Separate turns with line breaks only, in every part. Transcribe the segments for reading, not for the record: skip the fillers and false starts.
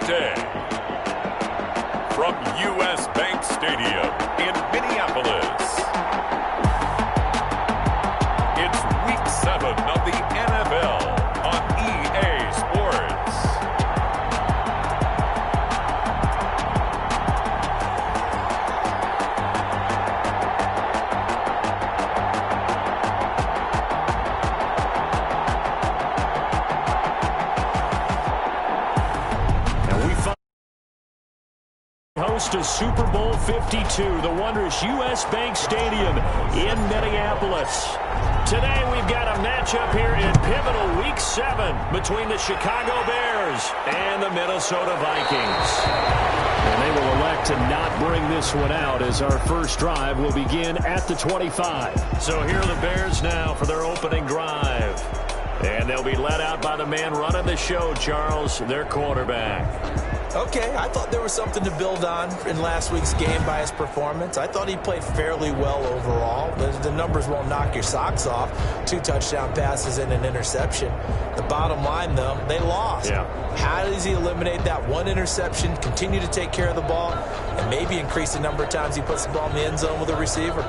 Today, from U.S. Bank Stadium in Minneapolis, it's Week 7 of the NFL on EA Sports.
Host of Super Bowl 52, the wondrous U.S. Bank Stadium in Minneapolis. Today we've got a matchup here in pivotal Week 7 between the Chicago Bears and the Minnesota Vikings. And they will elect to not bring this one out as our first drive will begin at the 25. So here are the Bears now for their opening drive. And they'll be led out by the man running the show, Charles, their quarterback.
Okay, I thought there was something to build on in last week's game by his performance. I thought he played fairly well overall. The numbers won't knock your socks off. 2 touchdown passes and an interception. The bottom line, though, they lost.
Yeah.
How does he eliminate that one interception, continue to take care of the ball, and maybe increase the number of times he puts the ball in the end zone with a receiver?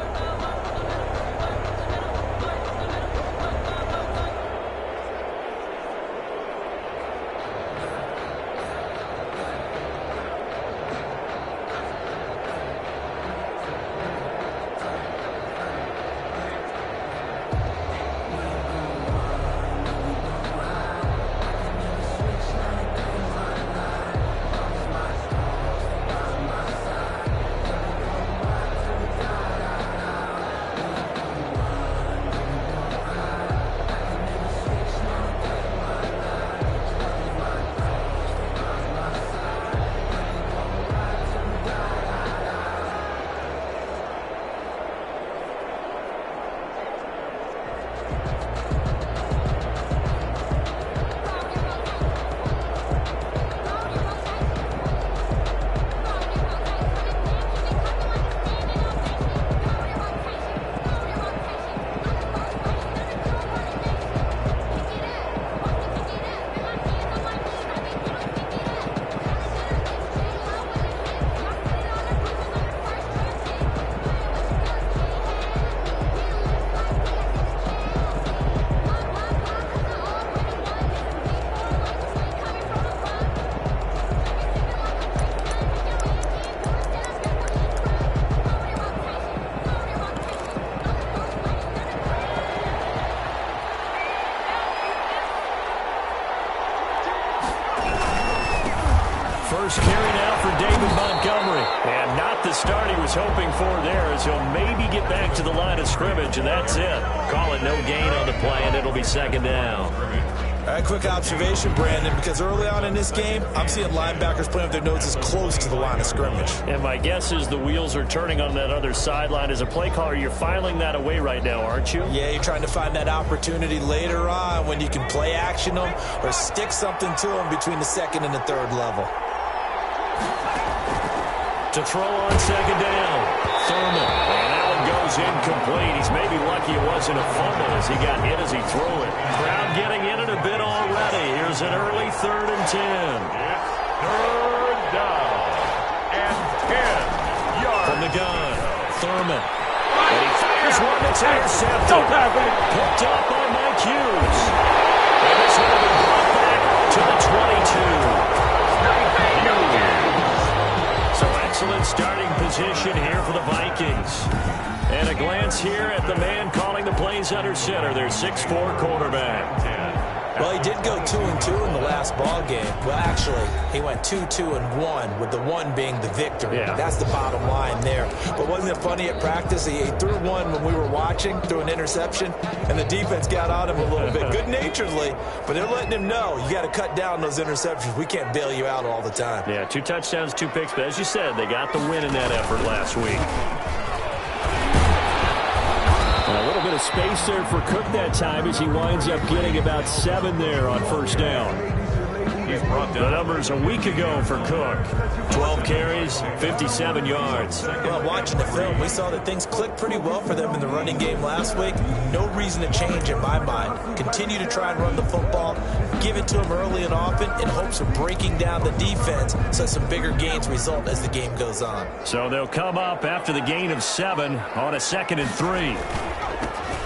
First carry now for David Montgomery. And not the start he was hoping for there, as he'll maybe get back to the line of scrimmage, and that's it. Call it no gain on the play, and it'll be second down.
All right, quick observation, Brandon, because early on in this game, I'm seeing linebackers playing with their noses close to the line of scrimmage.
And my guess is the wheels are turning on that other sideline. As a play caller, you're filing that away right now, aren't you?
Yeah, you're trying to find that opportunity later on when you can play action them or stick something to them between the second and the third level.
To throw on second down, Thurman. And that one goes incomplete. He's maybe lucky it wasn't a fumble as he got hit as he threw it. Crowd getting in it a bit already. Here's an early 3rd and 10.
It's 3rd down and 10 yards.
From the gun, Thurman. And he fires one that's intercepted. Picked up by Mike Hughes. And this one will be brought back to the 22. So excellent starting position here for the Vikings. And a glance here at the man calling the plays under center, their 6'4" quarterback.
Well, he did go 2-2 in the last ball game. Well, actually, he went 2-2-1, with the 1 being the victory.
Yeah.
That's the bottom line there. But wasn't it funny at practice? He threw one when we were watching, threw an interception, and the defense got on him a little bit, good-naturedly. But they're letting him know, you got to cut down those interceptions. We can't bail you out all the time.
Yeah, 2 touchdowns, 2 picks. But as you said, they got the win in that effort last week. And a little bit of space there for Cook that time as he winds up getting about 7 there on first down.
He's brought
The
down.
numbers a week ago for Cook. 12 carries, 57 yards.
Well, watching the film, we saw that things clicked pretty well for them in the running game last week. No reason to change in my mind. Continue to try and run the football, give it to them early and often in hopes of breaking down the defense so some bigger gains result as the game goes on.
So they'll come up after the gain of 7 on a 2nd and 3.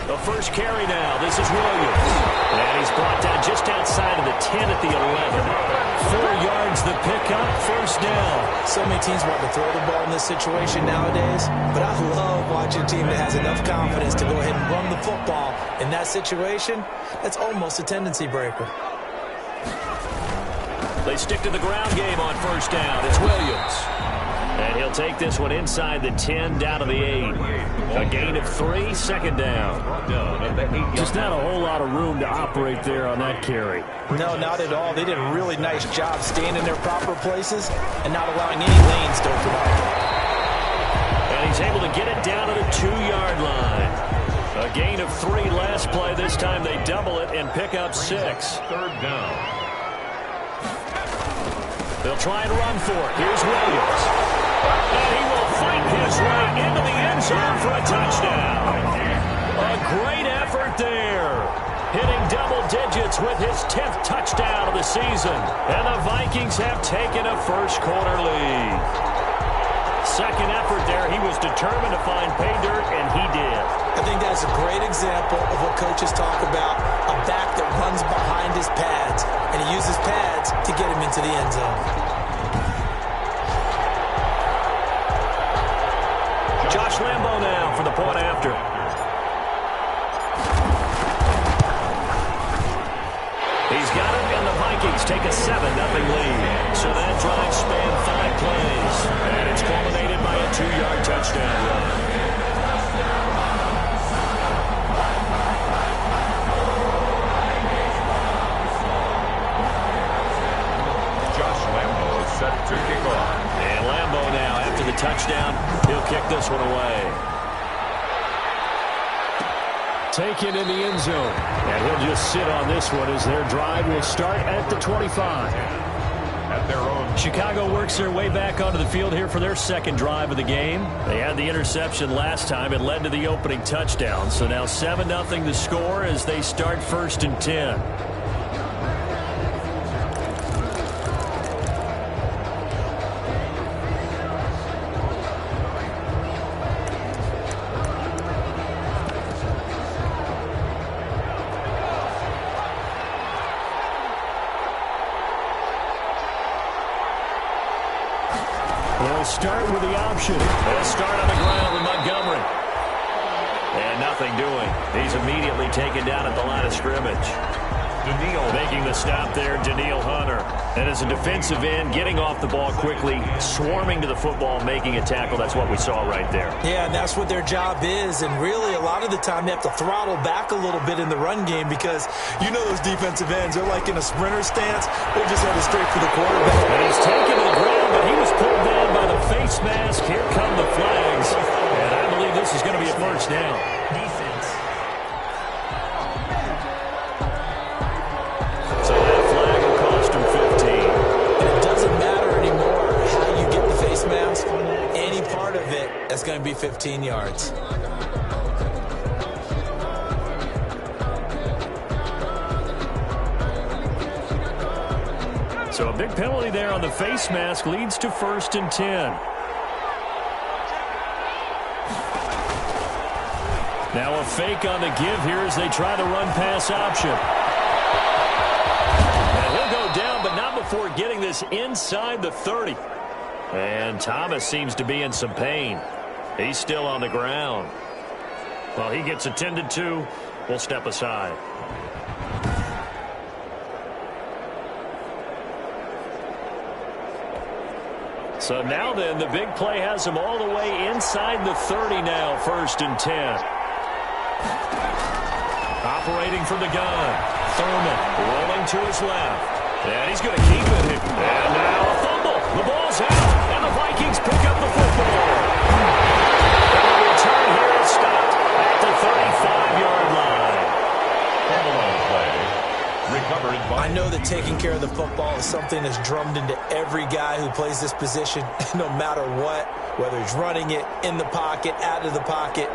The first carry now. This is Williams. And he's brought down just outside of the 10 at the 11. 4 yards the pickup, first down.
So many teams want to throw the ball in this situation nowadays, but I love watching a team that has enough confidence to go ahead and run the football. In that situation, that's almost a tendency breaker.
They stick to the ground game on first down. It's Williams. And he'll take this one inside the 10, down to the 8. A gain of 3, second down. Just not a whole lot of room to operate there on that carry.
No, not at all. They did a really nice job staying in their proper places and not allowing any lanes to open up.
And he's able to get it down to the 2-yard line. A gain of 3 last play. This time they double it and pick up 6.
Third down.
They'll try and run for it. Here's Williams. And he will fight his way into the end zone for a touchdown. A great effort there. Hitting double digits with his 10th touchdown of the season. And the Vikings have taken a first-quarter lead. Second effort there. He was determined to find pay dirt, and he did.
I think that's a great example of what coaches talk about, a back that runs behind his pads, and he uses pads to get him into the end zone.
Josh Lambo now for the point after. He's got it, and the Vikings take a 7-0 lead. So that drive spanned 5 plays, and it's culminated by a 2-yard touchdown run.
Josh Lambo is set to kick off.
And Lambo now, after the touchdown, he'll kick this one away. Taken in the end zone. And he'll just sit on this one as their drive will start at the 25.
At their own.
Chicago works their way back onto the field here for their second drive of the game. They had the interception last time. It led to the opening touchdown. So now 7-0 the score as they start 1st and 10. They'll start with the option. They'll start on the ground with Montgomery. And nothing doing. He's immediately taken down at the line of scrimmage. Daniil making the stop there, Daniil Hunter. And as a defensive end, getting off the ball quickly, swarming to the football, making a tackle. That's what we saw right there.
Yeah, and that's what their job is. And really, a lot of the time, they have to throttle back a little bit in the run game because you know those defensive ends, they're like in a sprinter stance. They're just headed straight for the quarterback.
And he's taken to the ground, but he was pulled down by the face mask. Here come the flags. And I believe this is going to be a first down.
Defense.
So that flag will cost him 15.
And it doesn't matter anymore how you get the face mask. Any part of it is going to be 15 yards.
So a big penalty there on the face mask leads to 1st and 10. Now a fake on the give here as they try the run-pass option. And he'll go down, but not before getting this inside the 30. And Thomas seems to be in some pain. He's still on the ground. Well, he gets attended to. We'll step aside. So now then, the big play has him all the way inside the 30 now, 1st and 10. Operating from the gun. Thurman rolling to his left. And he's going to keep it. And now a fumble. The ball's out. And the Vikings pick up the football. And the return here is stopped at the 35-yard line.
Fumble on the play. Recovered by
I know that taking care of the football is something that's drummed into every guy who plays this position, no matter what, whether he's running it, in the pocket, out of the pocket.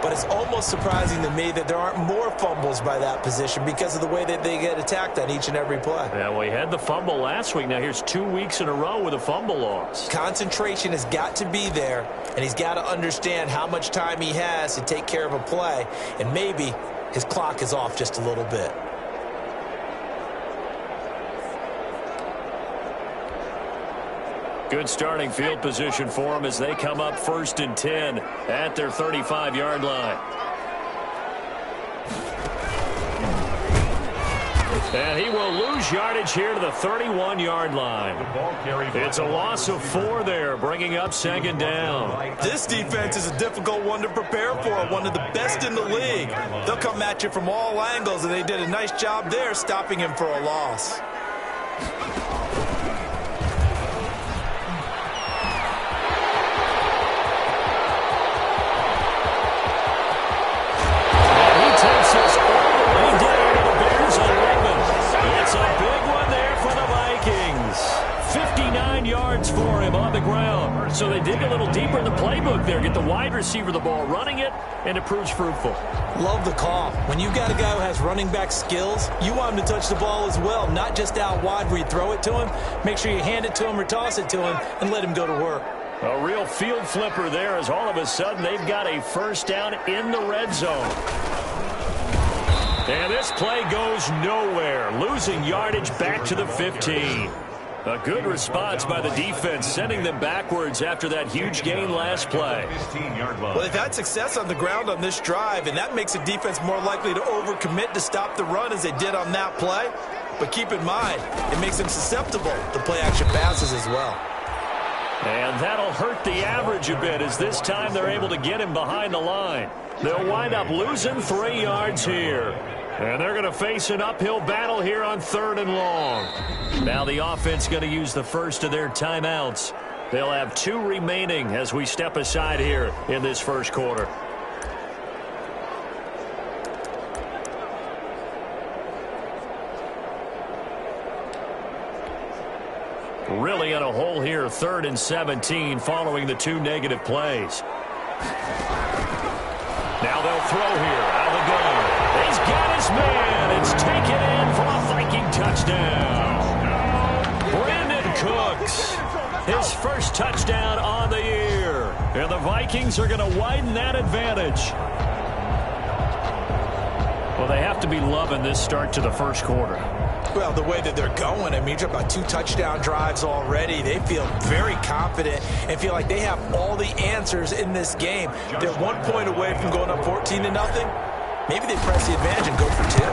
But it's almost surprising to me that there aren't more fumbles by that position because of the way that they get attacked on each and every play.
Yeah, well, he had the fumble last week. Now here's 2 weeks in a row with a fumble loss.
Concentration has got to be there, and he's got to understand how much time he has to take care of a play, and maybe his clock is off just a little bit.
Good starting field position for them as they come up 1st and 10 at their 35-yard line. And he will lose yardage here to the 31-yard line. It's a loss of 4 there, bringing up 2nd down.
This defense is a difficult one to prepare for, one of the best in the league. They'll come at you from all angles, and they did a nice job there stopping him for a loss.
For him on the ground. So they dig a little deeper in the playbook there. Get the wide receiver the ball, running it, and it proves fruitful.
Love the call. When you've got a guy who has running back skills, you want him to touch the ball as well, not just out wide where you throw it to him. Make sure you hand it to him or toss it to him and let him go to work.
A real field flipper there as all of a sudden they've got a 1st down in the red zone. And this play goes nowhere, losing yardage back to the 15. A good response by the defense, sending them backwards after that huge gain last play.
Well, they've had success on the ground on this drive, and that makes the defense more likely to overcommit to stop the run as they did on that play. But keep in mind, it makes them susceptible to play-action passes as well.
And that'll hurt the average a bit as this time they're able to get him behind the line. They'll wind up losing 3 yards here. And they're going to face an uphill battle here on 3rd and long. Now the offense going to use the first of their timeouts. They'll have 2 remaining as we step aside here in this first quarter. Really in a hole here, 3rd and 17 following the 2 negative plays. Now they'll throw here out of the gun. He's got his man. It's taken in for a Viking touchdown. Brandon Cooks, his first touchdown on the year. And the Vikings are going to widen that advantage. Well, they have to be loving this start to the first quarter.
Well, the way that they're going, I mean, you're about 2 touchdown drives already. They feel very confident and feel like they have all the answers in this game. They're 1 point away from going up 14-0. Maybe they press the advantage and go for 2.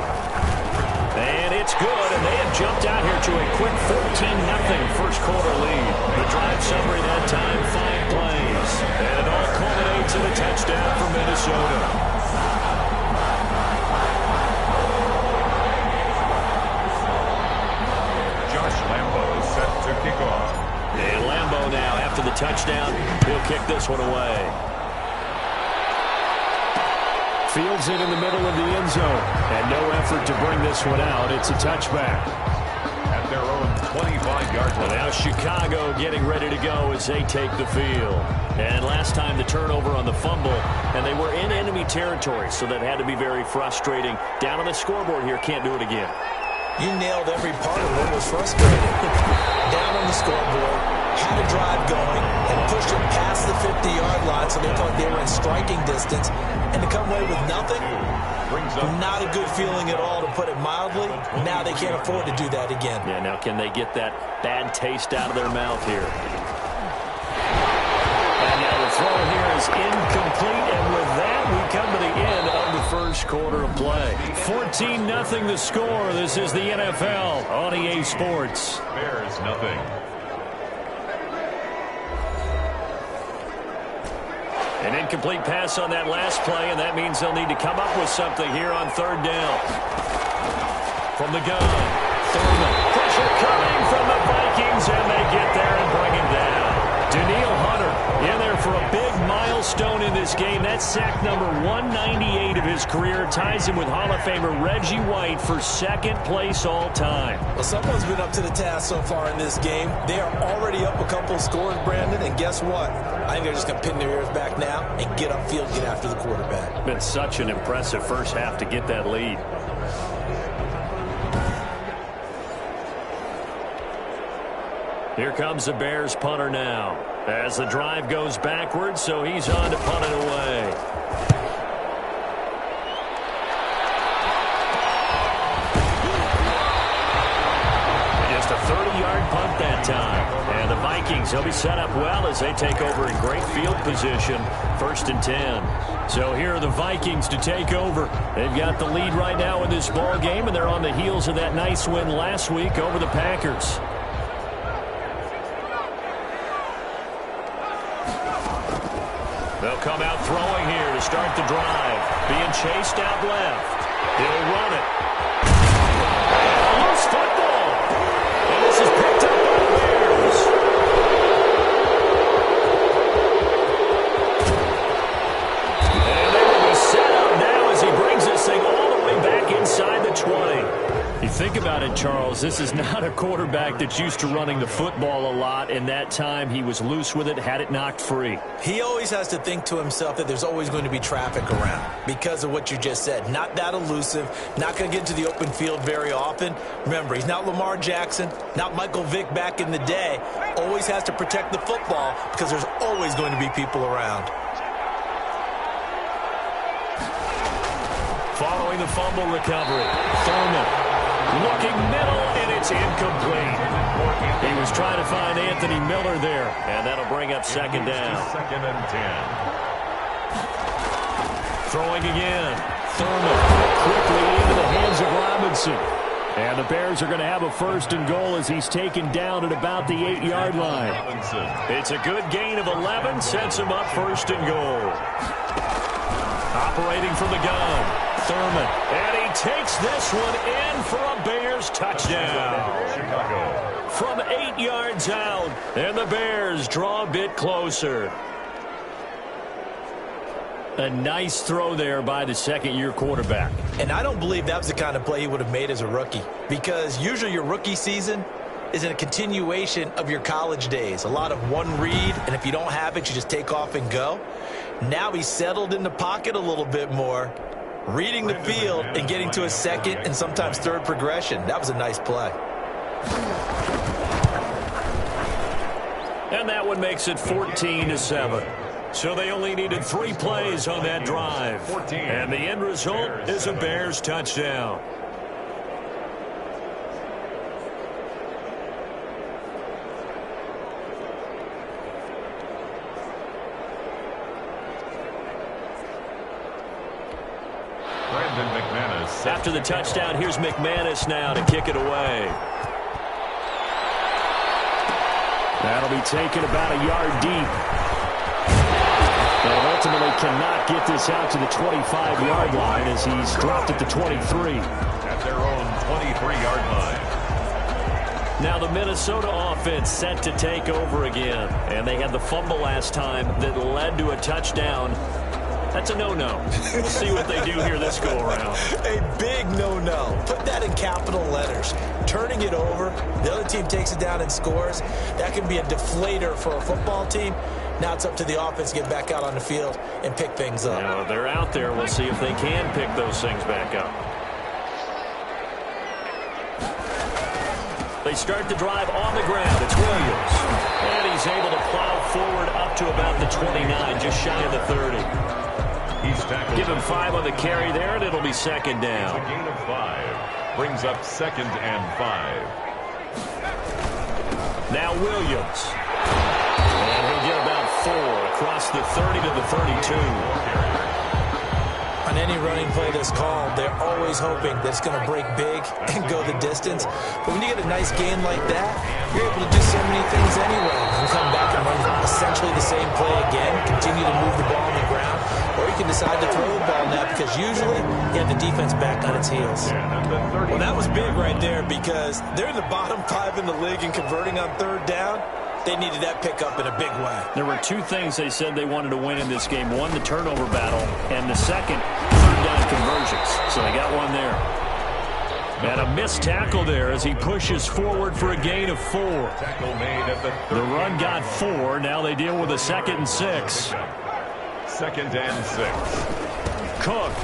And it's good, and they have jumped out here to a quick 14-0 first quarter lead. The drive summary that time, 5 plays. And it all culminates in a touchdown for Minnesota. And Lambeau now, after the touchdown, he'll kick this one away. Fields it in the middle of the end zone. And no effort to bring this one out. It's a touchback.
At their own 25-yard line.
Now Chicago getting ready to go as they take the field. And last time the turnover on the fumble, and they were in enemy territory, so that had to be very frustrating. Down on the scoreboard here, can't do it again.
You nailed every part of what was frustrating. Down on the scoreboard, had a drive going, and pushed it past the 50-yard line so they thought they were in striking distance. And to come away with nothing, not a good feeling at all, to put it mildly. Now they can't afford to do that again.
Yeah, now can they get that bad taste out of their mouth here? And now the throw here is incomplete, and with that, we come to the end of the first quarter of play. 14-0 the score. This is the NFL on EA Sports.
Bears nothing.
An incomplete pass on that last play, and that means they'll need to come up with something here on 3rd down. From the gun, Thurman. Pressure coming from the Vikings, and they get there and bring him down. Daniil Hunter in there for a big milestone in this game. That's sack number 198 of his career. Ties him with Hall of Famer Reggie White for second place all time.
Well, someone's been up to the task so far in this game. They are already up a couple of scores, Brandon, and guess what? I think they're just going to pin their ears back now and get upfield, get after the quarterback.
Been such an impressive first half to get that lead. Here comes the Bears punter now as the drive goes backwards, so he's on to punt it away. Just a 30-yard punt that time. And the Vikings, they'll be set up well as they take over in great field position, 1st and 10. So here are the Vikings to take over. They've got the lead right now in this ball game, and they're on the heels of that nice win last week over the Packers. They'll come out throwing here to start the drive. Being chased out left. He'll run it. And a loose football. And this is picked up by the Bears. And they will be set up now as he brings this thing all the way back inside the 20. You think about it, Charles, this is not a quarterback that's used to running the football a lot, and that time he was loose with it, had it knocked free.
He always has to think to himself that there's always going to be traffic around because of what you just said. Not that elusive, not going to get into the open field very often. Remember, he's not Lamar Jackson, not Michael Vick back in the day. Always has to protect the football because there's always going to be people around.
Following the fumble recovery, Thurman. Looking middle, and it's incomplete. He was trying to find Anthony Miller there, and that'll bring up second down.
2nd and 10.
Throwing again. Thurman quickly into the hands of Robinson. And the Bears are going to have a 1st and goal as he's taken down at about the 8-yard line. It's a good gain of 11, sets him up 1st and goal. Operating from the gun. Thurman, and he takes this one in for a Bears touchdown.
Chicago.
From 8 yards out, and the Bears draw a bit closer. A nice throw there by the second-year quarterback.
And I don't believe that was the kind of play he would have made as a rookie, because usually your rookie season is a continuation of your college days. A lot of one read, and if you don't have it, you just take off and go. Now he's settled in the pocket a little bit more, reading the field and getting to a second and sometimes third progression. That was a nice play.
And that one makes it 14-7. So they only needed 3 plays on that drive. And the end result is a Bears touchdown. After the touchdown, here's McManus now to kick it away. That'll be taken about a yard deep. And ultimately cannot get this out to the 25-yard line as he's dropped at the 23.
At their own 23-yard line.
Now the Minnesota offense set to take over again. And they had the fumble last time that led to a touchdown. That's a no-no. We'll see what they do here this go-around.
A big no-no. Put that in capital letters. Turning it over, the other team takes it down and scores. That can be a deflator for a football team. Now it's up to the offense to get back out on the field and pick things up.
Now, they're out there. We'll see if they can pick those things back up. They start the drive on the ground. It's Williams. And he's able to plow forward up to about the 29, just shy of the 30. Give him 5 on the carry there, and it'll be second down.
A gain of 5 brings up 2nd and 5.
Now Williams. And he'll get about 4 across the 30 to the 32.
On any running play that's called, they're always hoping that it's going to break big and go the distance. But when you get a nice gain like that, you're able to do so many things anyway. You can come back and run essentially the same play again, continue to move the ball on the ground, or you can decide to throw the ball now because usually you have the defense back on its heels. Well, that was big right there because they're in the bottom 5 in the league in converting on 3rd down. They needed that pickup in a big way.
There were two things they said they wanted to win in this game. One, the turnover battle, and the second, third down conversions. So they got one there. And a missed tackle there as he pushes forward for a gain of 4.
Tackle made at
The run got 4. Now they deal with a 2nd and 6.
2nd and 6.
Cook.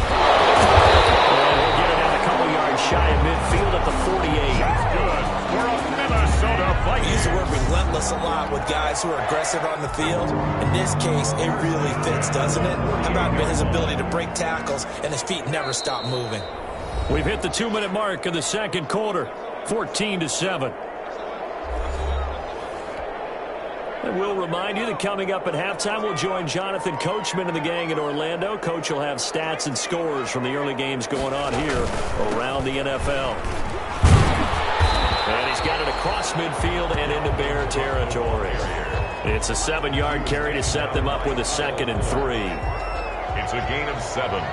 We'll get it out a couple yards shy of midfield at the 48.
Good for a Minnesota Vikings.
We use the word relentless a lot with guys who are aggressive on the field. In this case, it really fits, doesn't it? How about his ability to break tackles and his feet never stop moving?
We've hit the 2-minute mark of the second quarter, 14-7. And we'll remind you that coming up at halftime, we'll join Jonathan Coachman and the gang in Orlando. Coach will have stats and scores from the early games going on here around the NFL. And he's got it across midfield and into Bear territory. It's a 7-yard carry to set them up with a 2nd and 3.
It's a gain of 7.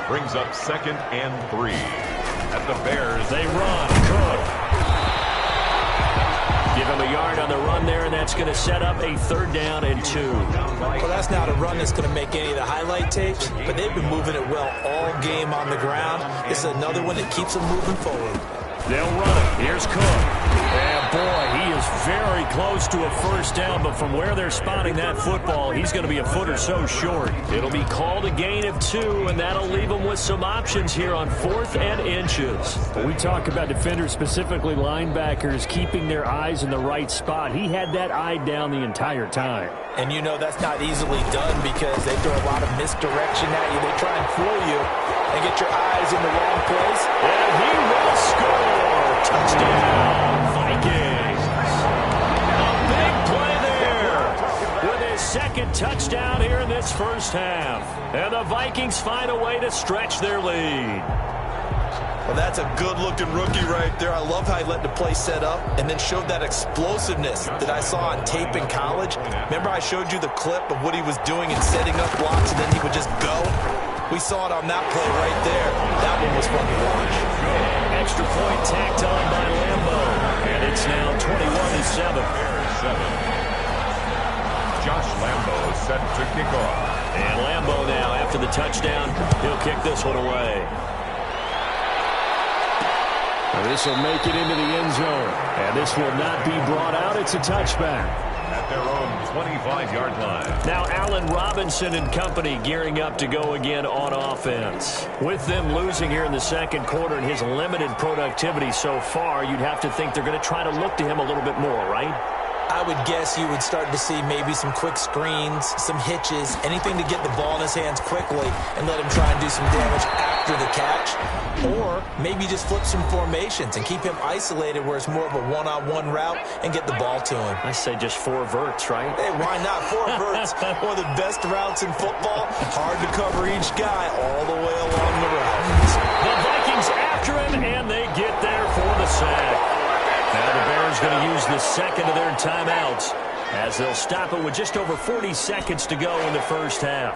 Brings up 2nd and 3. At the Bears.
They run. Cook. Give him a yard on the run there, and that's going to set up a 3rd down and 2.
Well, that's not a run that's going to make any of the highlight tapes, but they've been moving it well all game on the ground. This is another one that keeps them moving forward.
They'll run it. Here's Cook. And boy, he is very close to a 1st down, but from where they're spotting that football, he's going to be a foot or so short. It'll be called a gain of 2, and that'll leave him with some options here on 4th and inches. We talk about defenders, specifically linebackers, keeping their eyes in the right spot. He had that eye down the entire time.
And you know that's not easily done because they throw a lot of misdirection at you. They try and fool you and get your eyes in the wrong place.
And he will score. Touchdown, Vikings. A big play there with his 2nd touchdown here in this 1st half. And the Vikings find a way to stretch their lead.
Well, that's a good-looking rookie right there. I love how he let the play set up and then showed that explosiveness that I saw on tape in college. Remember I showed you the clip of what he was doing and setting up blocks, and then he would just go? We saw it on that play right there. That one was fun to watch.
Extra point tacked on by Lambo. And it's now 21-7.
Josh Lambo set to kick off.
And Lambo now, after the touchdown, he'll kick this one away. This will make it into the end zone. And this will not be brought out. It's a touchback.
At their own 25-yard line.
Now Allen Robinson and company gearing up to go again on offense. With them losing here in the second quarter and his limited productivity so far, you'd have to think they're going to try to look to him a little bit more, right?
I would guess you would start to see maybe some quick screens, some hitches, anything to get the ball in his hands quickly and let him try and do some damage after the catch. Or maybe just flip some formations and keep him isolated where it's more of a one-on-one route and get the ball to him.
I say just 4 verts, right?
Hey, why not? 4 verts, one of the best routes in football. Hard to cover each guy all the way along the route.
The Vikings after him, and they get there for the sack. Now the Bears going to use the 2nd of their timeouts as they'll stop it with just over 40 seconds to go in the 1st half.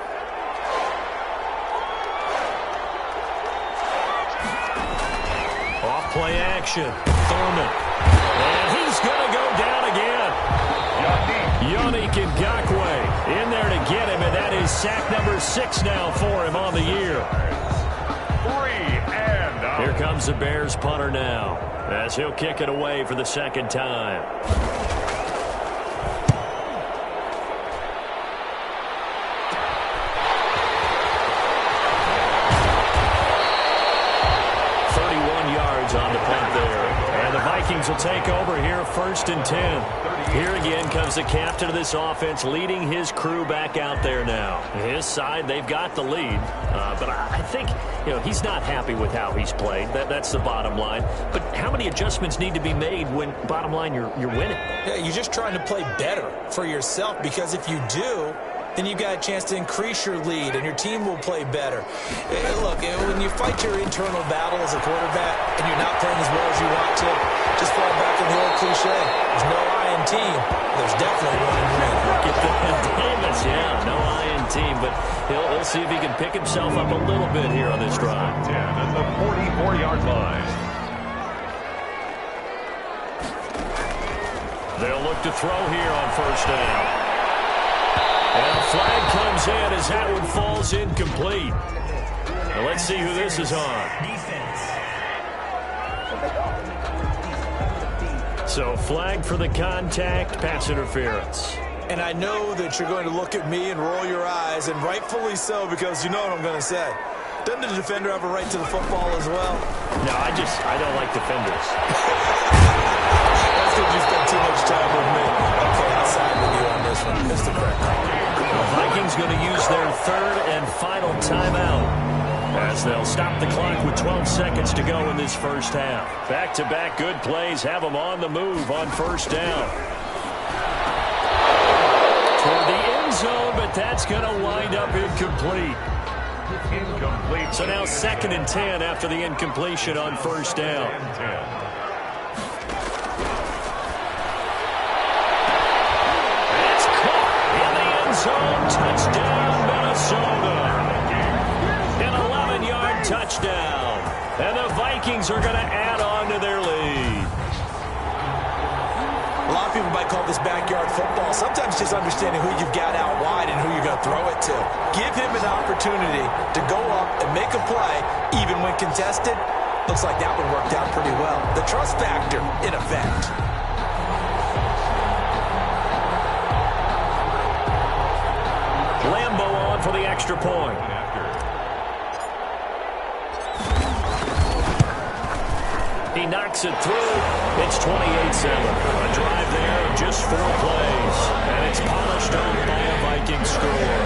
Off play action. Thurman. And he's going to go down again. Yannick Ngakoue in there to get him, and that is sack number 6 now for him on the year.
3 and out.
Here comes the Bears punter now, as he'll kick it away for the 2nd time. On the punt there. And the Vikings will take over here, 1st and 10. Here again comes the captain of this offense leading his crew back out there now. His side, they've got the lead. But I think, he's not happy with how he's played. That's the bottom line. But how many adjustments need to be made when, bottom line, you're winning?
Yeah, you're just trying to play better for yourself, because if you do, then you've got a chance to increase your lead, and your team will play better. Look, when you fight your internal battle as a quarterback and you're not playing as well as you want to, just fall back in the old cliche. There's no I in team. There's definitely one in ring.
Get the Davis, yeah, no I in team, but he'll see if he can pick himself up a little bit here on this drive.
10 at the 44-yard line.
They'll look to throw here on first down. And a flag comes in as that one falls incomplete. Now let's see who this is on. So flag for the contact, pass interference.
And I know that you're going to look at me and roll your eyes, and rightfully so, because you know what I'm going to say. Doesn't the defender have a right to the football as well?
No, I don't like defenders.
That's because you spent too much time with me. Okay, I'll side with you on this one. It's the correct call.
The Vikings going to use their third and final timeout as they'll stop the clock with 12 seconds to go in this first half. Back-to-back good plays have them on the move on first down. Toward the end zone, but that's going to wind up incomplete.
Incomplete.
So now 2nd and 10 after the incompletion on first down. That's caught in the end zone. Touchdown, Minnesota. An 11-yard touchdown. And the Vikings are going to add on to their lead.
A lot of people might call this backyard football. Sometimes just understanding who you've got out wide and who you're going to throw it to. Give him an opportunity to go up and make a play, even when contested. Looks like that one worked out pretty well. The trust factor in effect.
Lambo on for the extra point. He knocks it through. It's 28-7. A drive there of just 4 plays. And it's polished on by a Viking score.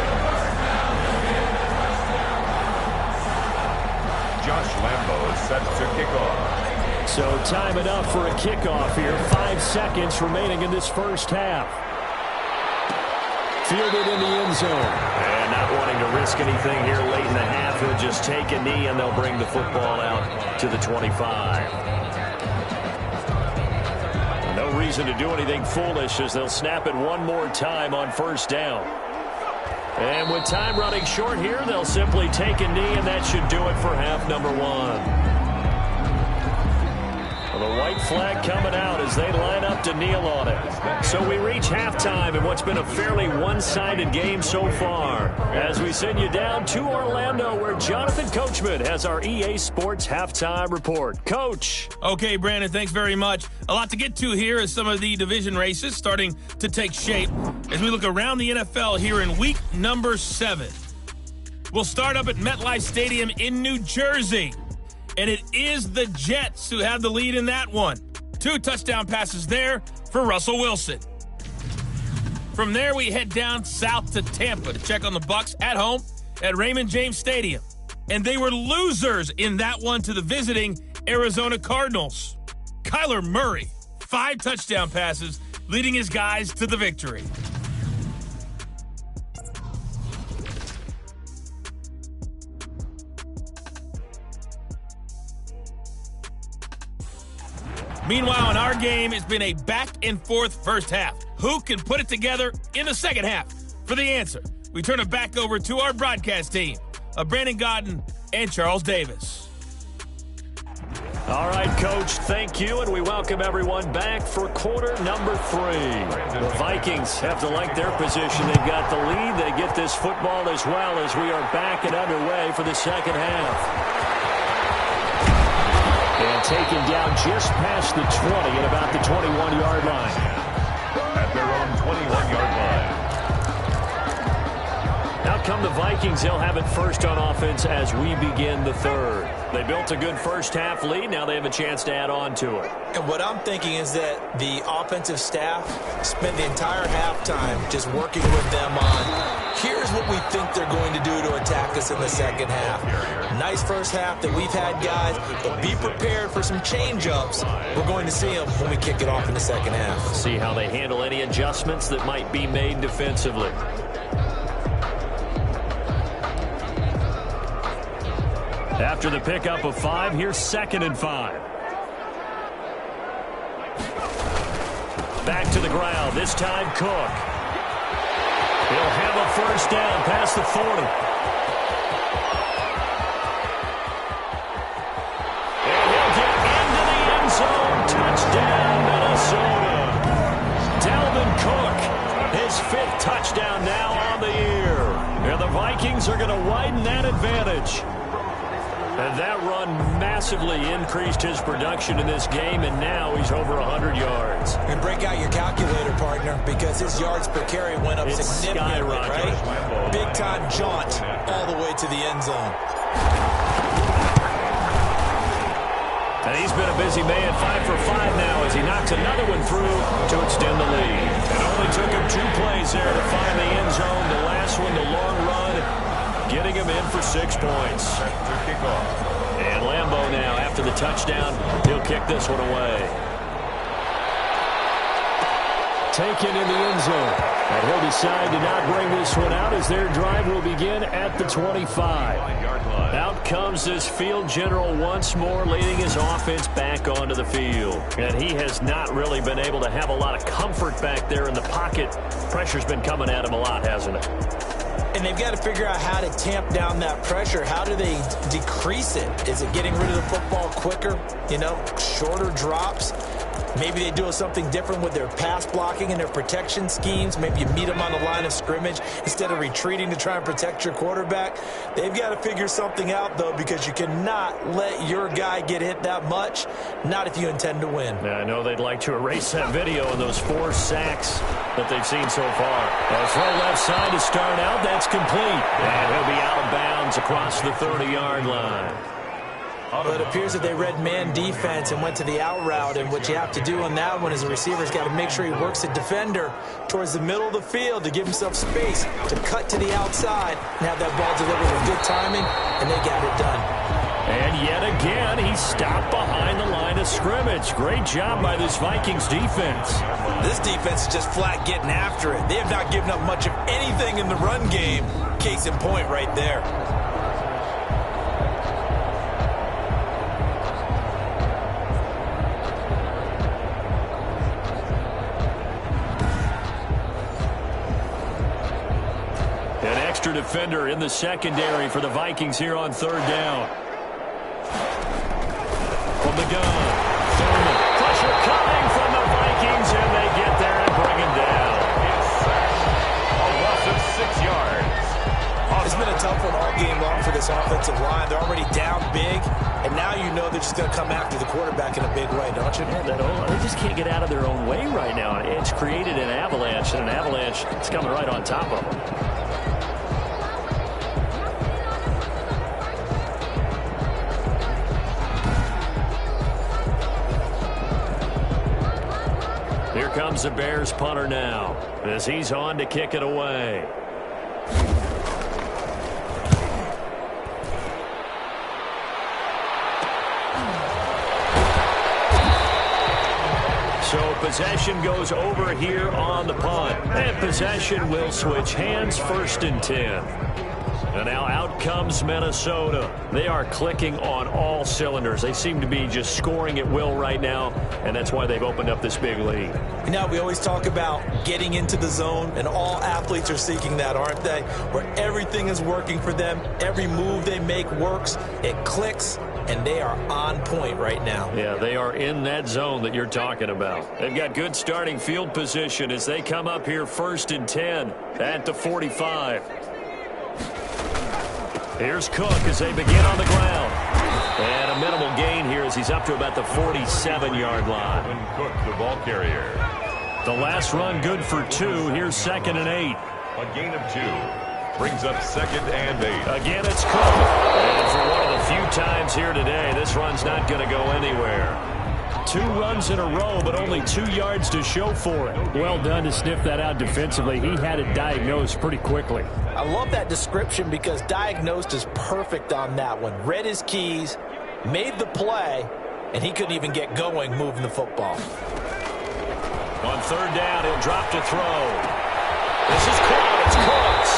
Josh Lambo is set to kick off.
So time it up for a kickoff here. 5 seconds remaining in this first half. Fielded in the end zone. And not wanting to risk anything here late in the half, he'll just take a knee and they'll bring the football out to the 25. No reason to do anything foolish as they'll snap it one more time on first down. And with time running short here, they'll simply take a knee, and that should do it for half number 1. Well, the white flag coming out as they line up to kneel on it. So we reach halftime in what's been a fairly one-sided game so far. As we send you down to Orlando, where Jonathan Coachman has our EA Sports Halftime Report. Coach.
Okay, Brandon, thanks very much. A lot to get to here as some of the division races starting to take shape as we look around the NFL here in week number 7. We'll start up at MetLife Stadium in New Jersey. And it is the Jets who have the lead in that one. 2 touchdown passes there for Russell Wilson. From there, we head down south to Tampa to check on the Bucs at home at Raymond James Stadium. And they were losers in that one to the visiting Arizona Cardinals. Kyler Murray, 5 touchdown passes, leading his guys to the victory. Meanwhile, in our game, it's been a back-and-forth first half. Who can put it together in the second half? For the answer, we turn it back over to our broadcast team of Brandon Godden and Charles Davis.
All right, Coach, thank you, and we welcome everyone back for quarter number 3. The Vikings have to like their position. They've got the lead. They get this football as well as we are back and underway for the second half. And taken down just past the 20 at about the 21-yard line.
At their own 21-yard line.
Out come the Vikings. They'll have it first on offense as we begin the third. They built a good first half lead. Now they have a chance to add on to it.
And what I'm thinking is that the offensive staff spent the entire halftime just working with them on, here's what we think they're going to do to attack us in the second half. Nice first half that we've had, guys, but be prepared for some change-ups. We're going to see them when we kick it off in the second half.
See how they handle any adjustments that might be made defensively. After the pickup of 5, here's 2nd and 5. Back to the ground, this time Cook. He'll have a first down past the 40. And he'll get into the end zone. Touchdown, Minnesota. Down His 5th touchdown now on the year. And the Vikings are going to widen that advantage. And that run massively increased his production in this game, and now he's over 100 yards.
And break out your calculator, partner, because his yards per carry went up significantly, right? Big-time jaunt all the way to the end zone.
And he's been a busy man, 5 for 5 now as he knocks another one through to extend the lead. It only took him 2 plays there to find the end zone. The last one, the long run, getting him in for 6 points. And Lambeau now, after the touchdown, he'll kick this one away. Taken in the end zone. And he'll decide to not bring this one out as their drive will begin at the 25. Out comes this field general once more, leading his offense back onto the field. And he has not really been able to have a lot of comfort back there in the pocket. Pressure's been coming at him a lot, hasn't it?
And they've got to figure out how to tamp down that pressure. How do they decrease it? Is it getting rid of the football quicker? You know, shorter drops? Maybe they do something different with their pass blocking and their protection schemes. Maybe you meet them on the line of scrimmage instead of retreating to try and protect your quarterback. They've got to figure something out, though, because you cannot let your guy get hit that much, not if you intend to win.
Yeah, I know they'd like to erase that video and those 4 sacks that they've seen so far. A throw left side to start out. That's complete. And he'll be out of bounds across the 30-yard line.
Well, it appears that they read man defense and went to the out route, and what you have to do on that one is the receiver's got to make sure he works the defender towards the middle of the field to give himself space to cut to the outside and have that ball delivered with good timing, and they got it done.
And yet again, he stopped behind the line of scrimmage. Great job by this Vikings defense.
This defense is just flat getting after it. They have not given up much of anything in the run game. Case in point right there.
Extra defender in the secondary for the Vikings here on 3rd down. From the gun, Thurman. Pressure coming from the Vikings, and they get there and bring him down.
A loss of 6 yards.
It's been a tough one all game long for this offensive line. They're already down big, and now you know they're just going to come after the quarterback in a big way, don't you?
Yeah, they just can't get out of their own way right now. It's created an avalanche, and an avalanche is coming right on top of them. Here comes the Bears punter now as he's on to kick it away. So possession goes over here on the punt. And possession will switch hands, 1st and 10. And now out comes Minnesota. They are clicking on all cylinders. They seem to be just scoring at will right now, and that's why they've opened up this big lead.
You know, we always talk about getting into the zone, and all athletes are seeking that, aren't they? Where everything is working for them. Every move they make works. It clicks, and they are on point right now.
Yeah, they are in that zone that you're talking about. They've got good starting field position as they come up here 1st and 10 at the 45. Here's Cook as they begin on the ground. And a minimal gain here as he's up to about the 47-yard line.
Cook, the ball carrier.
The last run good for 2. Here's 2nd and 8.
A gain of 2. Brings up 2nd and 8.
Again, it's Cook. And for one of the few times here today, this run's not going to go anywhere. 2 runs in a row, but only 2 yards to show for it. Well done to sniff that out defensively. He had it diagnosed pretty quickly.
I love that description because diagnosed is perfect on that one. Read his keys, made the play, and he couldn't even get going moving the football.
On 3rd down, he'll drop to throw. This is caught. It's Cooks.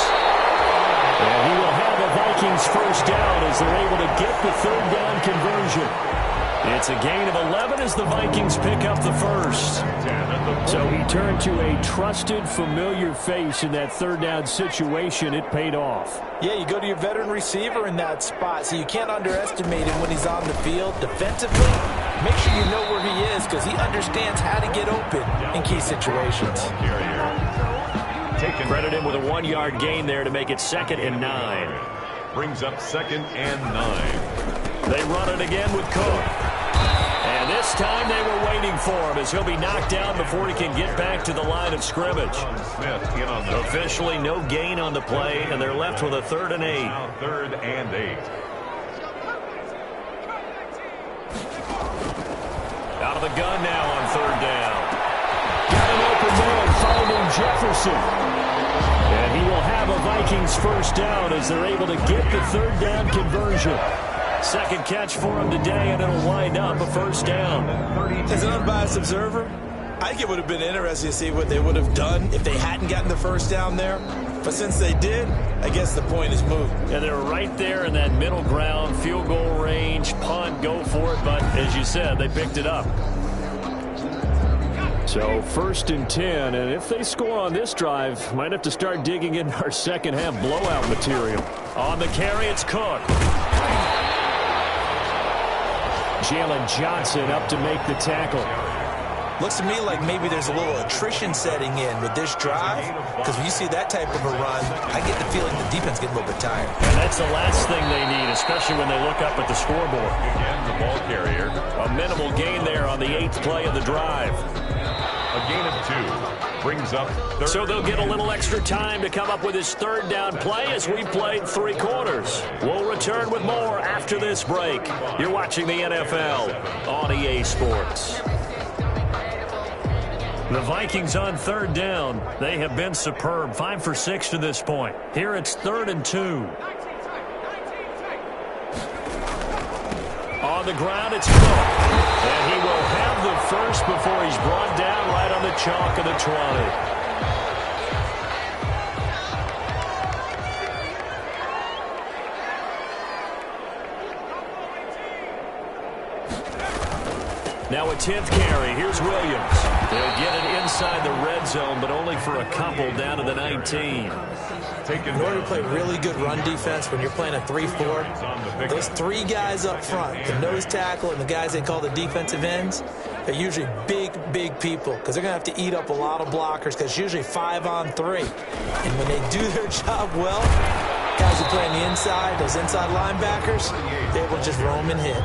And he will have a Vikings 1st down as they're able to get the 3rd down conversion. It's a gain of 11 as the Vikings pick up the 1st. So he turned to a trusted, familiar face in that 3rd down situation. It paid off.
Yeah, you go to your veteran receiver in that spot, so you can't underestimate him when he's on the field. Defensively, make sure you know where he is because he understands how to get open in key situations.
Credit him with a 1-yard gain there to make it 2nd and 9.
Brings up 2nd and 9.
They run it again with Cook. And this time they were waiting for him as he'll be knocked down before he can get back to the line of scrimmage. Officially no gain on the play, and they're left with a 3rd and 8.
Now 3rd and 8.
Out of the gun now on 3rd down. Got an open man finding Jefferson. And he will have a Vikings 1st down as they're able to get the 3rd down conversion. 2nd catch for him today, and it'll wind up a 1st down.
As an unbiased observer, I think it would have been interesting to see what they would have done if they hadn't gotten the 1st down there. But since they did, I guess the point is moved.
And they're right there in that middle ground, field goal range, punt, go for it. But as you said, they picked it up. So 1st and 10, and if they score on this drive, might have to start digging in our second half blowout material. On the carry, it's Cook. Jalen Johnson up to make the tackle.
Looks to me like maybe there's a little attrition setting in with this drive, because when you see that type of a run, I get the feeling the defense gets a little bit tired.
And that's the last thing they need, especially when they look up at the scoreboard.
Again, the ball carrier.
A minimal gain there on the 8th play of the drive.
A gain of 2. Brings up 3rd.
So they'll get a little extra time to come up with his 3rd down play as we played 3 quarters. We'll return with more after this break. You're watching the NFL on EA Sports. The Vikings on 3rd down. They have been superb. 5 for 6 to this point. Here it's 3rd and 2. On the ground, it's Cook. And he will have the 1st before he's brought down right on the chalk of the 20. Now a 10th carry. Here's Williams. They'll get it inside the red zone, but only for a couple down to the 19.
In order to play really good run defense when you're playing a 3-4, those 3 guys up front, the nose tackle and the guys they call the defensive ends, they're usually big, big people because they're going to have to eat up a lot of blockers because it's usually 5 on 3. And when they do their job well, guys who play on the inside, those inside linebackers, they will just roam and hit.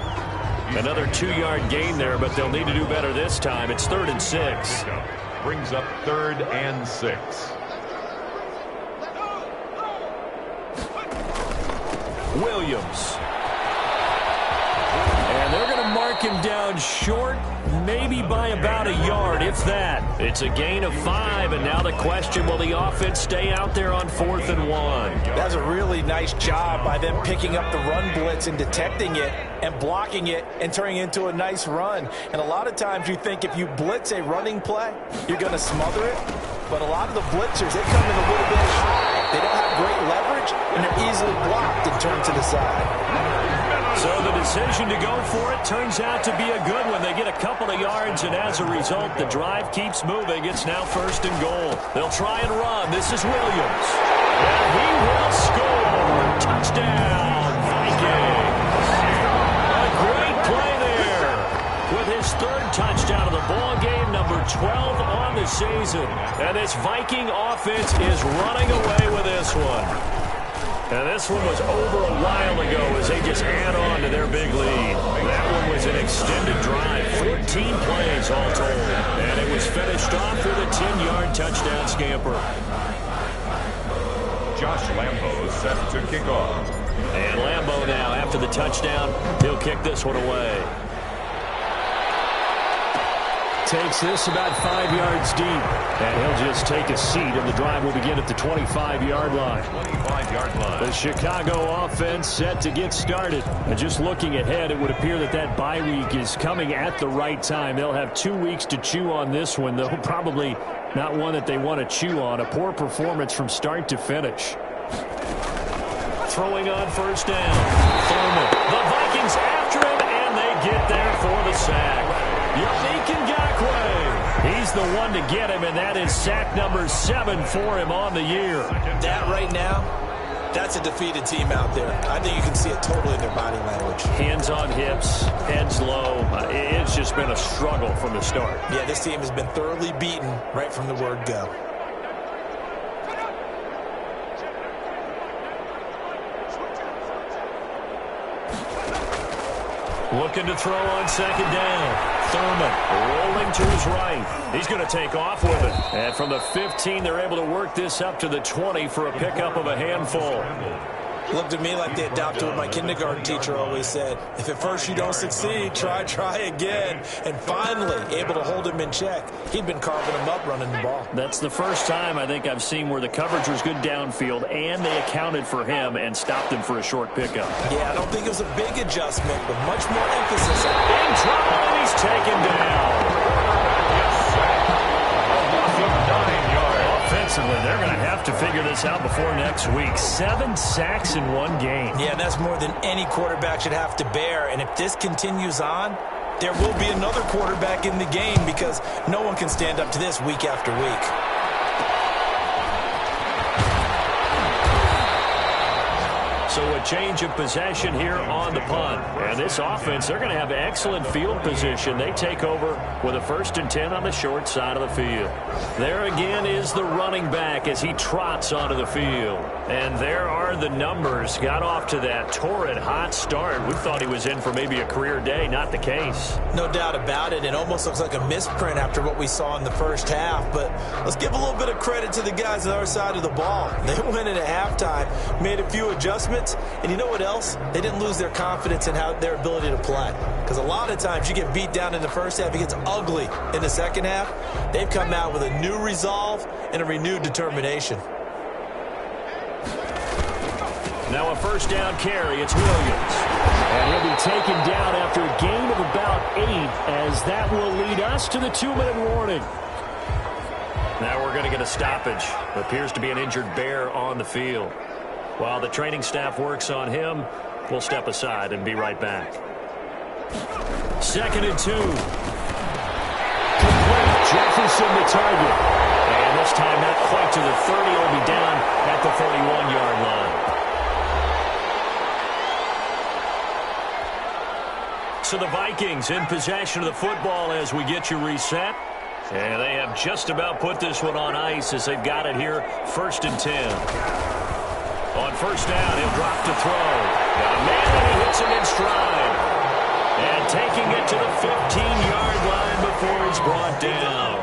Another 2-yard gain there, but they'll need to do better this time. It's 3rd and 6.
Brings up 3rd and 6.
Williams. And they're going to mark him down short, maybe by about a yard, if that. It's a gain of 5, and now the question, will the offense stay out there on 4th and 1?
That's a really nice job by them picking up the run blitz and detecting it and blocking it and turning it into a nice run. And a lot of times you think if you blitz a running play, you're going to smother it. But a lot of the blitzers, they come in a little bit high. They don't have great leverage, and they're easily blocked and turned to the side.
So the decision to go for it turns out to be a good one. They get a couple of yards, and as a result, the drive keeps moving. It's now 1st and goal. They'll try and run. This is Williams. And he will score. Touchdown, Vikings. A great play there with his 3rd touchdown of the ball game, number 12 on the season. And this Viking offense is running away with this one. And this one was over a while ago as they just add on to their big lead. That one was an extended drive, 14 plays all told. And it was finished off with a 10-yard touchdown scamper.
Josh Lambo set to kick off.
And Lambo now, after the touchdown, he'll kick this one away. Takes this about 5 yards deep. And he'll just take a seat, and the drive will begin at the 25-yard line.
25-yard line.
The Chicago offense set to get started. And just looking ahead, it would appear that that bye week is coming at the right time. They'll have 2 weeks to chew on this one, though probably not one that they want to chew on. A poor performance from start to finish. Throwing on 1st down. Thurman. The Vikings after him, and they get there for the sack. Yannick Ngakoue. He's the one to get him, and that is sack number 7 for him on the year.
That right now, that's a defeated team out there. I think you can see it totally in their body language.
Hands on hips, heads low. It's just been a struggle from the start.
Yeah, this team has been thoroughly beaten right from the word go.
Looking to throw on second down. Thurman rolling to his right. He's going to take off with it. And from the 15, they're able to work this up to the 20 for a pickup of a handful.
Looked at me like they adopted what my kindergarten teacher always said. If at first you don't succeed, try again. And finally, able to hold him in check. He'd been carving him up running the ball.
That's the first time I think I've seen where the coverage was good downfield and they accounted for him and stopped him for a short pickup.
Yeah, I don't think it was a big adjustment, but much more emphasis on
in trouble, and he's taken down. Offensively, they're going to have to figure this out before next week. 7 sacks in one game.
Yeah, that's more than any quarterback should have to bear. And if this continues on, there will be another quarterback in the game because no one can stand up to this week after week.
So a change of possession here on the punt. And this offense, they're going to have excellent field position. They take over with a 1st and 10 on the short side of the field. There again is the running back as he trots onto the field. And there are the numbers. Got off to that torrid hot start. We thought he was in for maybe a career day. Not the case.
No doubt about it. It almost looks like a misprint after what we saw in the first half. But let's give a little bit of credit to the guys on the other side of the ball. They went in at halftime, made a few adjustments. And you know what else? They didn't lose their confidence in their ability to play. Because a lot of times you get beat down in the first half, it gets ugly in the second half. They've come out with a new resolve and a renewed determination.
Now a 1st down carry. It's Williams. And he'll be taken down after a gain of about 8 as that will lead us to the 2-minute warning. Now we're going to get a stoppage. Appears to be an injured Bear on the field. While the training staff works on him, we'll step aside and be right back. 2nd and 2. Complete. Jefferson the target. And this time not quite to the 30. He'll be down at the 31-yard line. So the Vikings in possession of the football as we get you reset. And they have just about put this one on ice as they've got it here. 1st and 10. On 1st down, he'll drop to throw. Got a man, and he hits him in stride. And taking it to the 15-yard line before he's brought down.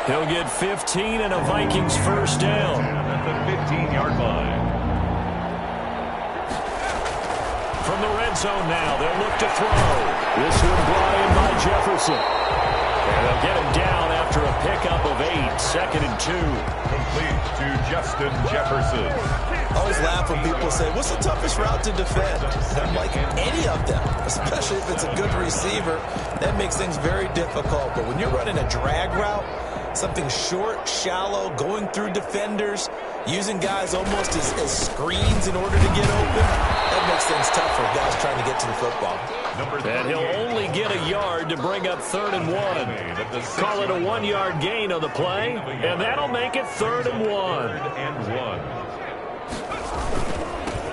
He'll get 15 and a Vikings 1st down.
At the 15-yard line.
From the red zone now, they'll look to throw. This one brought in by Jefferson. And they'll get him down after a pickup of 8. 2nd and 2.
Complete to Justin Jefferson.
I always laugh when people say, what's the toughest route to defend? And I'm like, any of them, especially if it's a good receiver. That makes things very difficult. But when you're running a drag route, something short, shallow, going through defenders, using guys almost as screens in order to get open, that makes things tough for guys trying to get to the football.
And he'll only get a yard to bring up 3rd and 1. Call it a 1-yard gain on the play, and that'll make it 3rd and 1.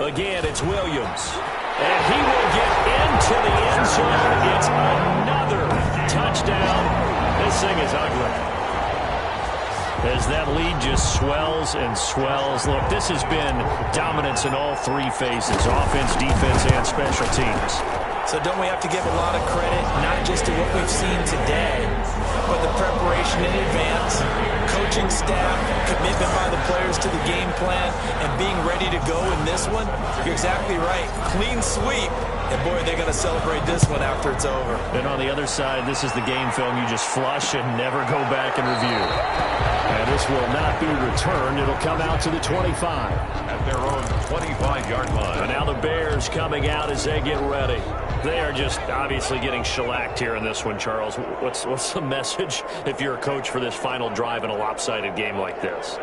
Again, it's Williams. And he will get into the end zone. It's another touchdown. This thing is ugly. As that lead just swells and swells. Look, this has been dominance in all 3 phases, offense, defense, and special teams.
So don't we have to give a lot of credit, not just to what we've seen today, but the preparation in advance, coaching staff, commitment by the players to the game plan, and being ready to go in this one? You're exactly right. Clean sweep. And, boy, they're going to celebrate this one after it's over.
And on the other side, this is the game film you just flush and never go back and review. And this will not be returned. It'll come out to the 25.
At their own 25-yard line.
And now the Bears coming out as they get ready. They are just obviously getting shellacked here in this one, Charles. What's the message if you're a coach for this final drive in a lopsided game like this?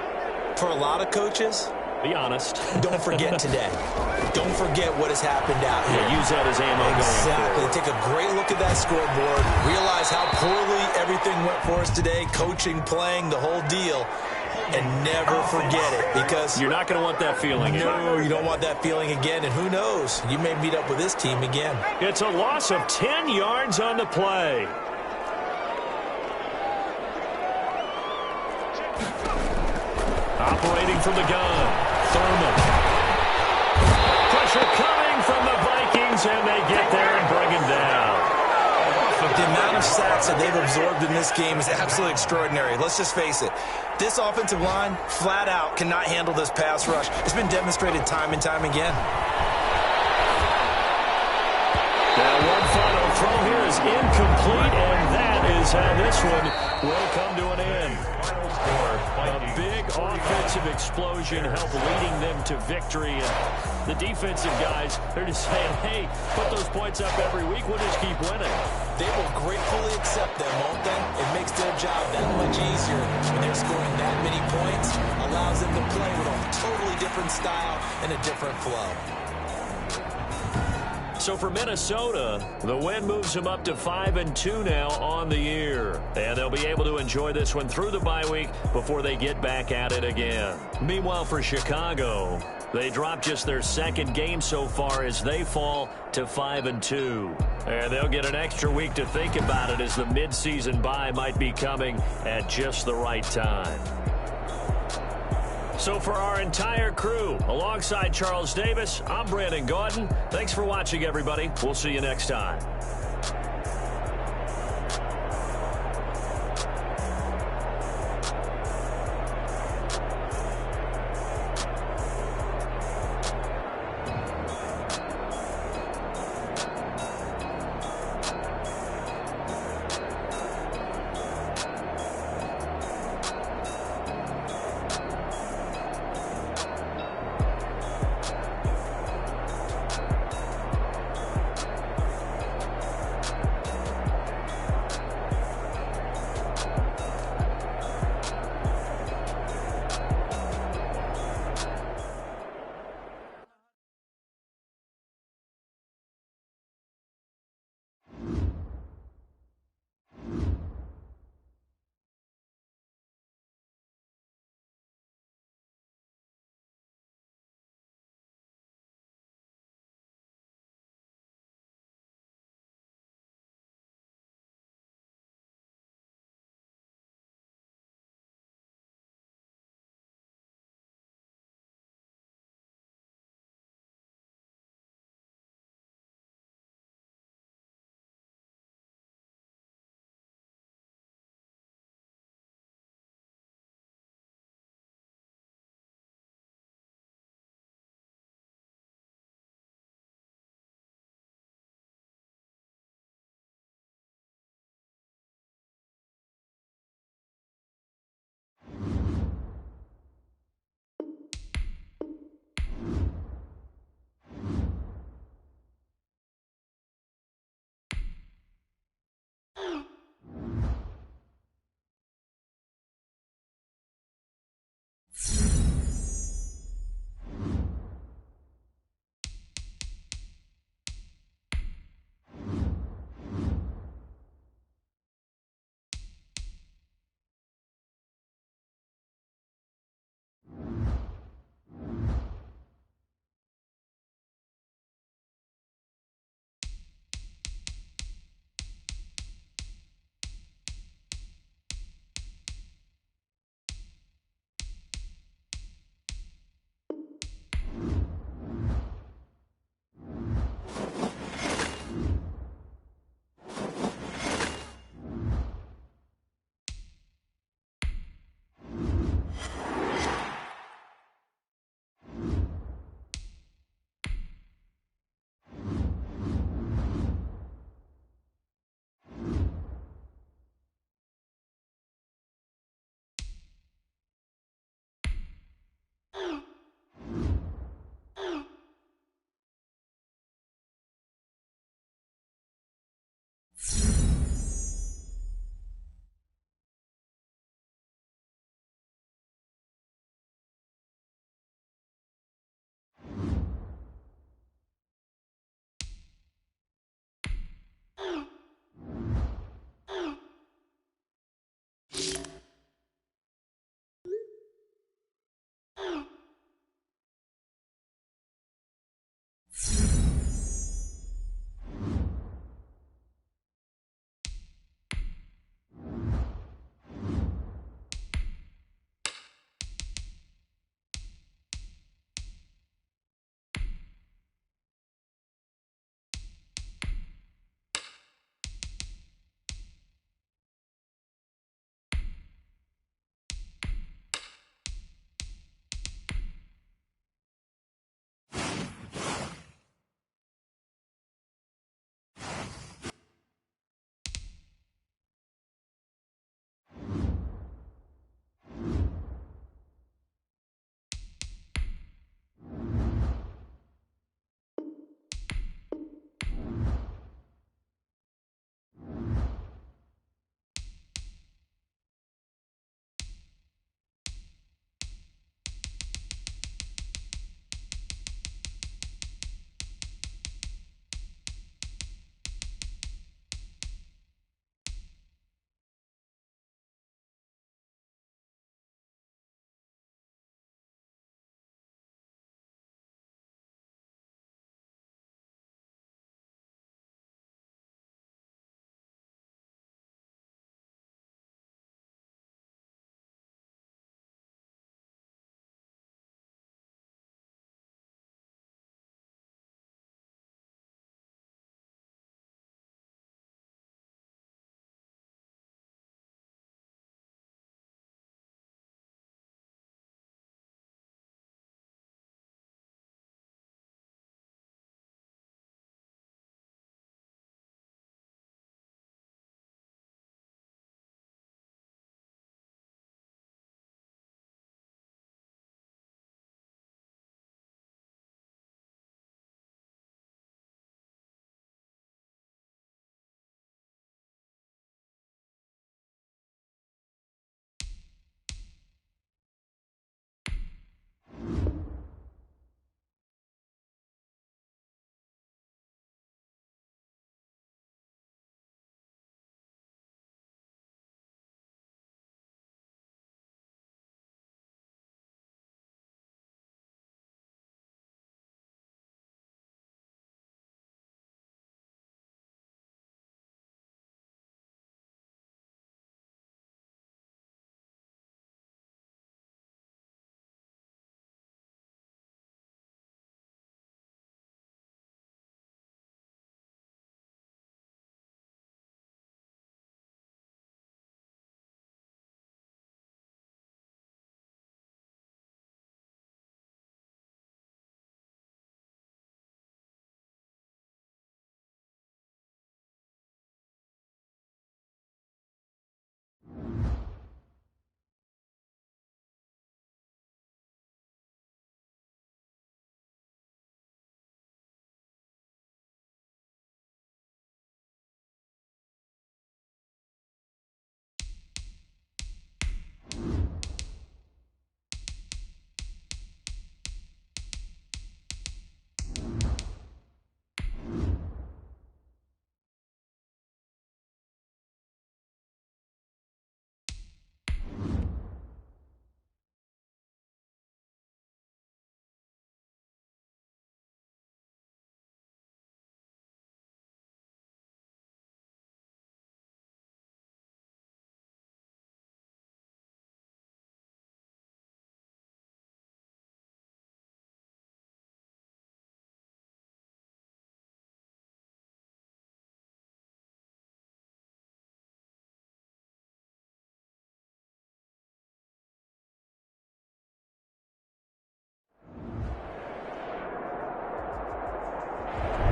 For a lot of coaches,
be honest.
Don't forget today. Don't forget what has happened out here.
Yeah, use that as ammo
exactly.
going forward.
Take a great look at that scoreboard. Realize how poorly everything went for us today. Coaching, playing, the whole deal. And never forget it, because
you're not going to want that feeling again.
No, you don't want that feeling again. And who knows? You may meet up with this team again.
It's a loss of 10 yards on the play. Operating from the gun, Thurman. Pressure coming from the Vikings, and they get there and bring him down.
of sacks that they've absorbed in this game is absolutely extraordinary. Let's just face it. This offensive line, flat out, cannot handle this pass rush. It's been demonstrated time and time again.
Now, one final throw here is incomplete, and that is how this one will come to an end. A big offensive explosion helped leading them to victory, and the defensive guys, they're just saying, hey, put those points up every week, we'll just keep winning.
They will gratefully accept them, won't they? It makes their job that much easier when they're scoring that many points. Allows them to play with a totally different style and a different flow.
So for Minnesota, the win moves them up to 5-2 now on the year. And they'll be able to enjoy this one through the bye week before they get back at it again. Meanwhile, for Chicago, they dropped just their second game so far as they fall to 5-2. And they'll get an extra week to think about it as the midseason bye might be coming at just the right time. So for our entire crew, alongside Charles Davis, I'm Brandon Gaudin. Thanks for watching, everybody. We'll see you next time.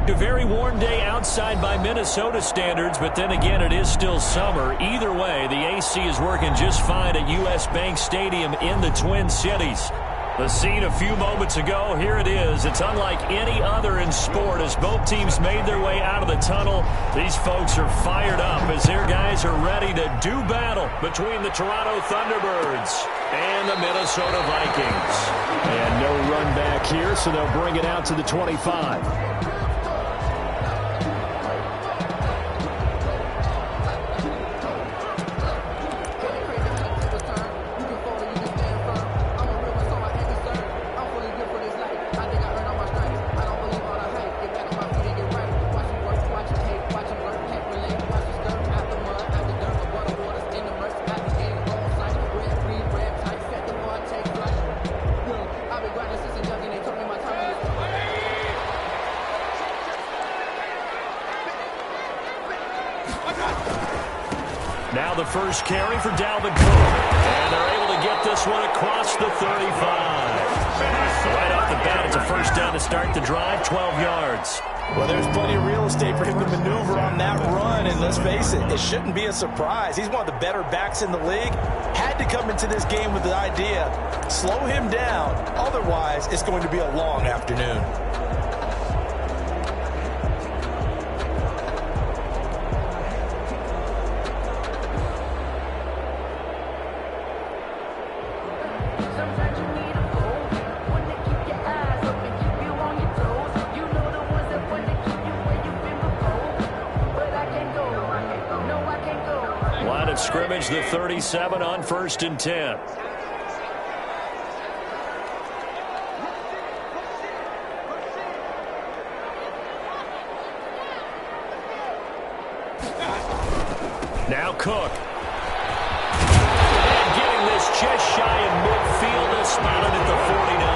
fact, a very warm day outside by Minnesota standards, but then again, it is still summer. Either way, the AC is working just fine at U.S. Bank Stadium in the Twin Cities. The scene a few moments ago, here it is. It's unlike any other in sport as both teams made their way out of the tunnel. These folks are fired up as their guys are ready to do battle between the Toronto Thunderbirds and the Minnesota Vikings.
And no run back here, so they'll bring it out to the 25.
Now the first carry for Dalvin Cook. And they're able to get this one across the 35. Right off the bat, it's a first down to start the drive, 12 yards.
Well, there's plenty of real estate for him to maneuver on that run, and let's face it, it shouldn't be a surprise. He's one of the better backs in the league. Had to come into this game with the idea, slow him down, otherwise it's going to be a long afternoon.
Line of scrimmage, the 37 on 1st and 10. Now Cook. And getting this just shy of midfield, is spotted at the 49.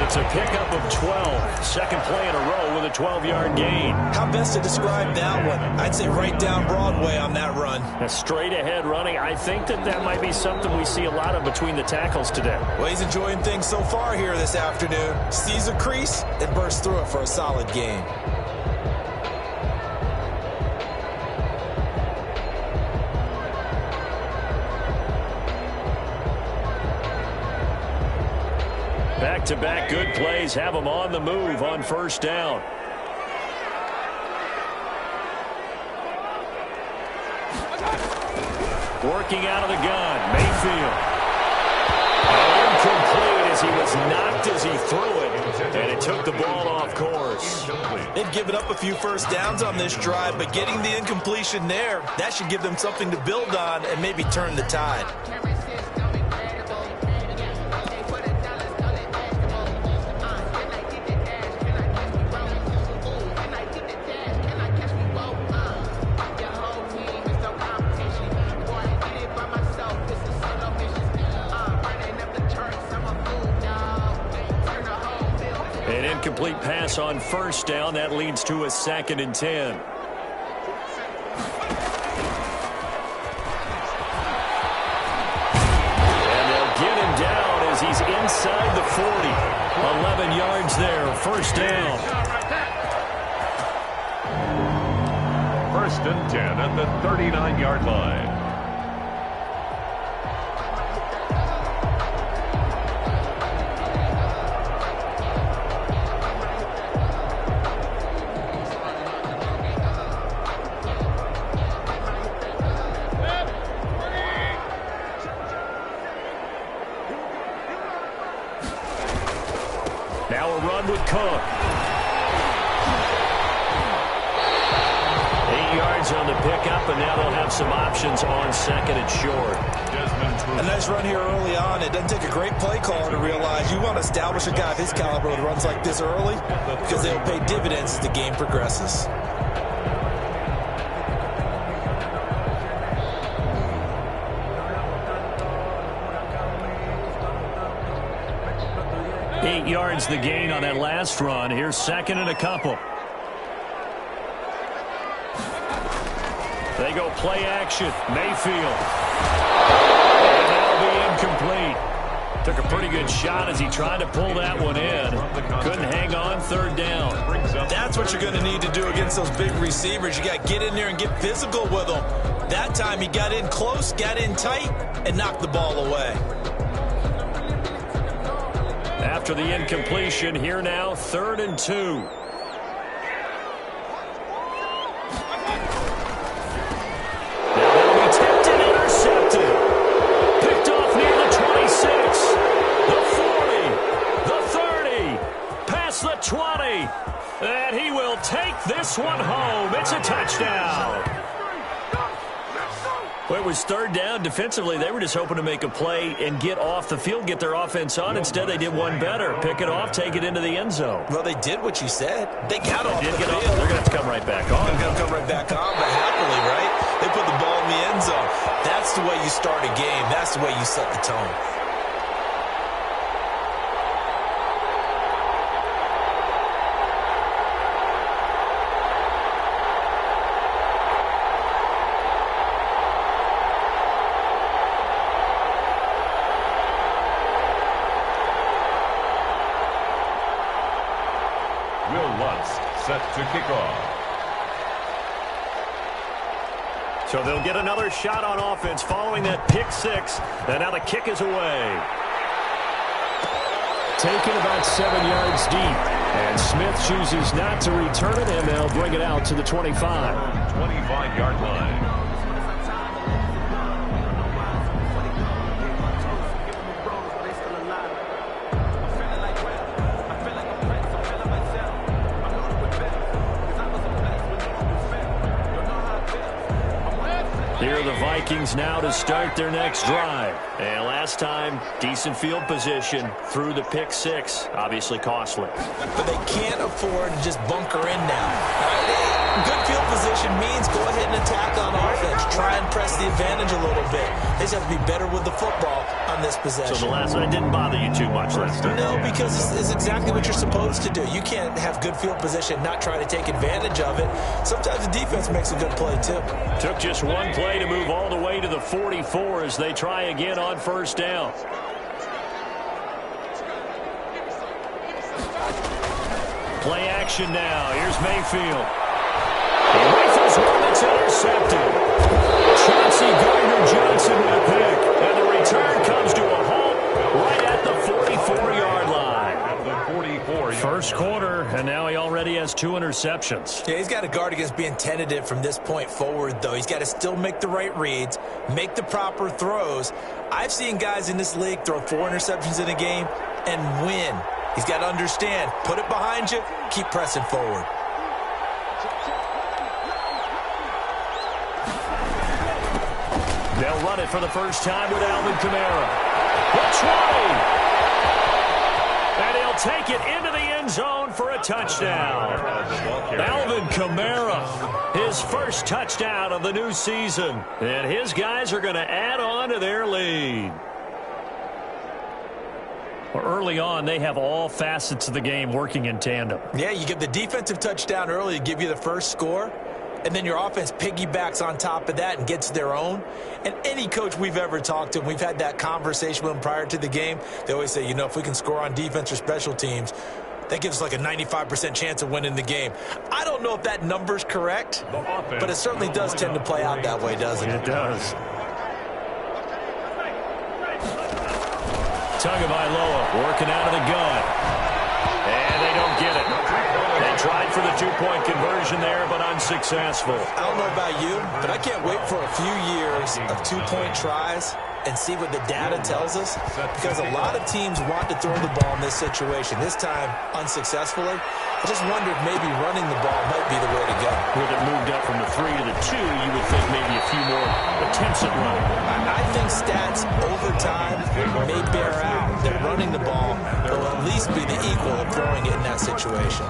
It's a pickup of 12. Second play in a row with a 12-yard gain.
How best to describe that one? I'd say right down Broadway on that run.
A straight-ahead running. I think that might be something we see a lot of between the tackles today.
Well, he's enjoying things so far here this afternoon. Sees a crease and bursts through it for a solid gain.
Back-to-back good plays have them on the move on first down. Working out of the gun, Mayfield. Incomplete as he was knocked as he threw it, and it took the ball off course.
They've given up a few first downs on this drive, but getting the incompletion there, that should give them something to build on and maybe turn the tide.
An incomplete pass on first down. That leads to a 2nd and 10. And they'll get him down as he's inside the 40. 11 yards there. First down.
1st and 10 at the 39-yard line.
Now a run with Cook. 8 yards on the pickup, and now they'll have some options on 2nd and short.
A nice run here early on. It doesn't take a great play caller to realize you want to establish a guy of his caliber with runs like this early because they'll pay dividends as the game progresses.
Eight yards the gain on that last run. Here's 2nd and a couple. They go play action. Mayfield. And that'll be incomplete. Took a pretty good shot as he tried to pull that one in. Couldn't hang on, third down.
That's what you're going to need to do against those big receivers. You got to get in there and get physical with them. That time he got in close, got in tight, and knocked the ball away.
After the incompletion, here now, 3rd and 2. The 20, and he will take this one home. It's a touchdown. Well, it was 3rd down. Defensively, they were just hoping to make a play and get off the field, get their offense on. Instead, they did one better. Pick it off, take it into the end zone.
Well, they did what you said. They got off the field.
They're going to have to come right back on.
They're going to come right back on, but happily, right? They put the ball in the end zone. That's the way you start a game. That's the way you set the tone.
Set to kick off.
So they'll get another shot on offense following that pick 6. And now the kick is away. Taken about 7 yards deep. And Smith chooses not to return it, and they'll bring it out to the 25.
25-yard line.
Here are the Vikings now to start their next drive. And last time, decent field position through the pick 6. Obviously costly.
But they can't afford to just bunker in now. Good field position means go ahead and attack on offense. Try and press the advantage a little bit. They just have to be better with the football on this possession.
So the last one didn't bother you too much last time?
No, because it's exactly what you're supposed to do. You can't have good field position, not try to take advantage of it. Sometimes the defense makes a good play, too.
Took just one play to move all the way to the 44 as they try again on 1st down. Play action now. Here's Mayfield. He rifles one that's intercepted. Chauncey Gardner-Johnson with a pick. And the return comes to a halt right at the 44-yard line. First quarter, and now he already has 2 interceptions.
Yeah, he's got to guard against being tentative from this point forward, though. He's got to still make the right reads, make the proper throws. I've seen guys in this league throw 4 interceptions in a game and win. He's got to understand, put it behind you, keep pressing forward.
They'll run it for the first time with Alvin Kamara. The 20. And he'll take it into the end zone for a touchdown. Alvin Kamara, his first touchdown of the new season. And his guys are going to add on to their lead. Well, early on, they have all facets of the game working in tandem.
Yeah, you get the defensive touchdown early to give you the first score. And then your offense piggybacks on top of that and gets their own. And any coach we've ever talked to, and we've had that conversation with them prior to the game, they always say, you know, if we can score on defense or special teams, that gives us like a 95% chance of winning the game. I don't know if that number's correct, but it certainly does tend to play out that way, doesn't it?
It does. Tagovailoa working out of the gun. And they don't get it. They tried for the 2-point conversion there, but unsuccessful.
I don't know about you, but I can't wait for a few years of 2-point tries and see what the data tells us, because a lot of teams want to throw the ball in this situation. This time, unsuccessfully. I just wonder if maybe running the ball might be the way to go.
With it moved up from the 3 to the 2, you would think maybe a few more attempts at running.
I think stats over time may bear out that running the ball will at least be the equal of throwing it in that situation.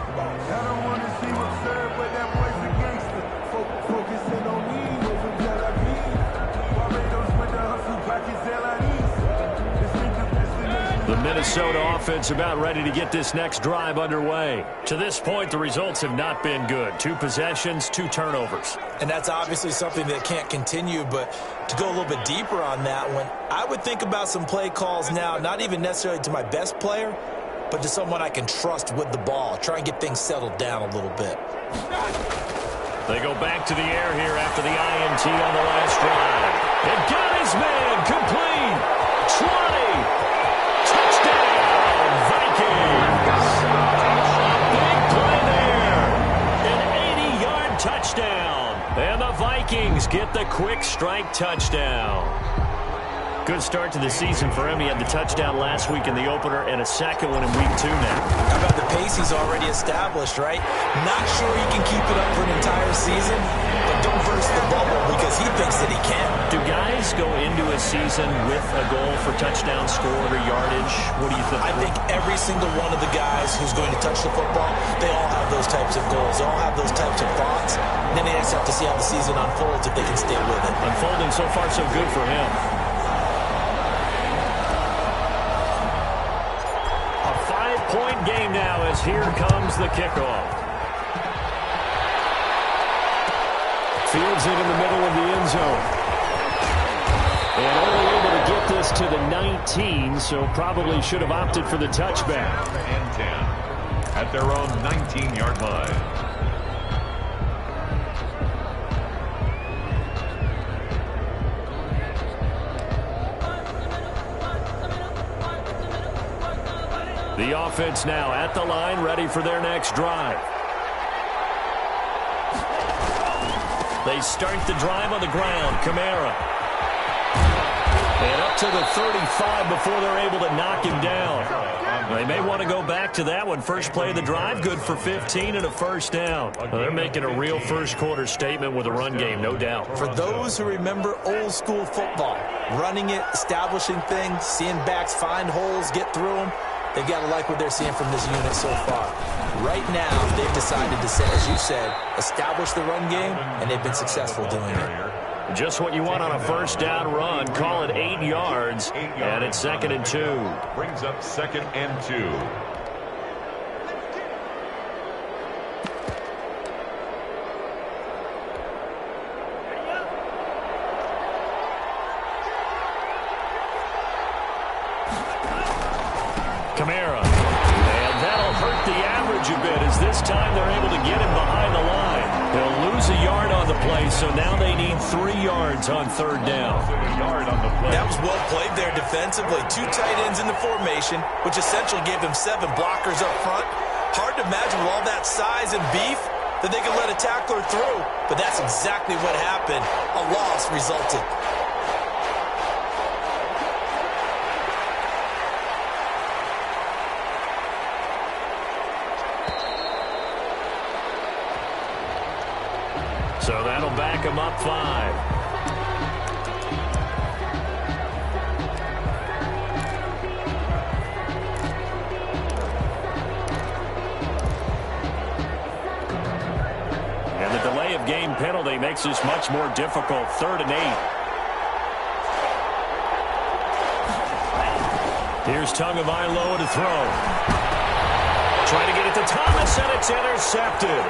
The Minnesota offense about ready to get this next drive underway. To this point, the results have not been good. 2 possessions, 2 turnovers.
And that's obviously something that can't continue, but to go a little bit deeper on that one, I would think about some play calls now, not even necessarily to my best player, but to someone I can trust with the ball. Try and get things settled down a little bit.
They go back to the air here after the INT on the last drive. And got his man complete. 20. Touchdown, Vikings. Big play there. An 80-yard touchdown. And the Vikings get the quick strike touchdown. Good start to the season for him. He had the touchdown last week in the opener and a second one in week 2 now.
How about the pace he's already established, right? Not sure he can keep it up for an entire season, but don't burst the bubble because he thinks that he can.
Do guys go into a season with a goal for touchdown scored or yardage? What do you think?
I think every single one of the guys who's going to touch the football, they all have those types of goals. They all have those types of thoughts. And then they just have to see how the season unfolds if they can stay with it.
Unfolding so far so good for him. Point game now as here comes the kickoff. Fields it in the middle of the end zone. And only able to get this to the 19, so probably should have opted for the touchback.
And 10 at their own 19-yard line.
The offense now at the line, ready for their next drive. They start the drive on the ground. Kamara. And up to the 35 before they're able to knock him down. They may want to go back to that one. First play of the drive, good for 15 and a first down. They're making a real first quarter statement with a run game, no doubt.
For those who remember old school football, running it, establishing things, seeing backs find holes, get through them, they've got to like what they're seeing from this unit so far. Right now, they've decided to, as you said, establish the run game, and they've been successful doing it.
Just what you want on a first down run. Call it 8 yards, and it's 2nd and 2.
Brings up 2nd and 2.
Kamara. And that'll hurt the average a bit as this time they're able to get him behind the line. They'll lose a yard on the play, so now they need 3 yards on 3rd down.
That was well played there defensively. 2 tight ends in the formation, which essentially gave them 7 blockers up front. Hard to imagine with all that size and beef that they could let a tackler through, but that's exactly what happened. A loss resulted.
So that'll back him up 5. And the delay of game penalty makes this much more difficult. 3rd and 8. Here's Tagovailoa to throw. Trying to get it to Thomas, and it's intercepted.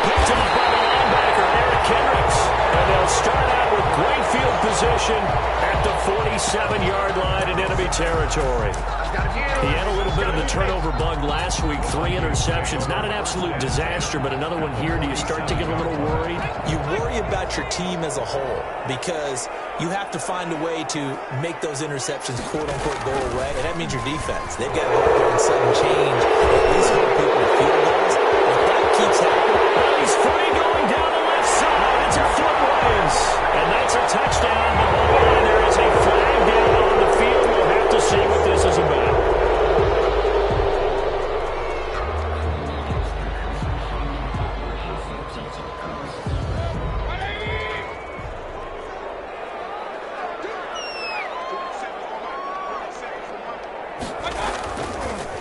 Picked off by the linebacker, Eric Kendricks. And they'll start out with great field position at the 47-yard line in enemy territory. He had a little bit of the turnover bug last week, 3 interceptions. Not an absolute disaster, but another one here. Do you start to get a little worried?
You worry about your team as a whole because you have to find a way to make those interceptions, quote-unquote, go away, and that means your defense. They've got to go there and sudden change, at least hold people to field goals. If that keeps happening,
he's free going down the left side. It's a footways. And that's a touchdown. But hold on, there is a flag down on the field. We'll have to see what this is about.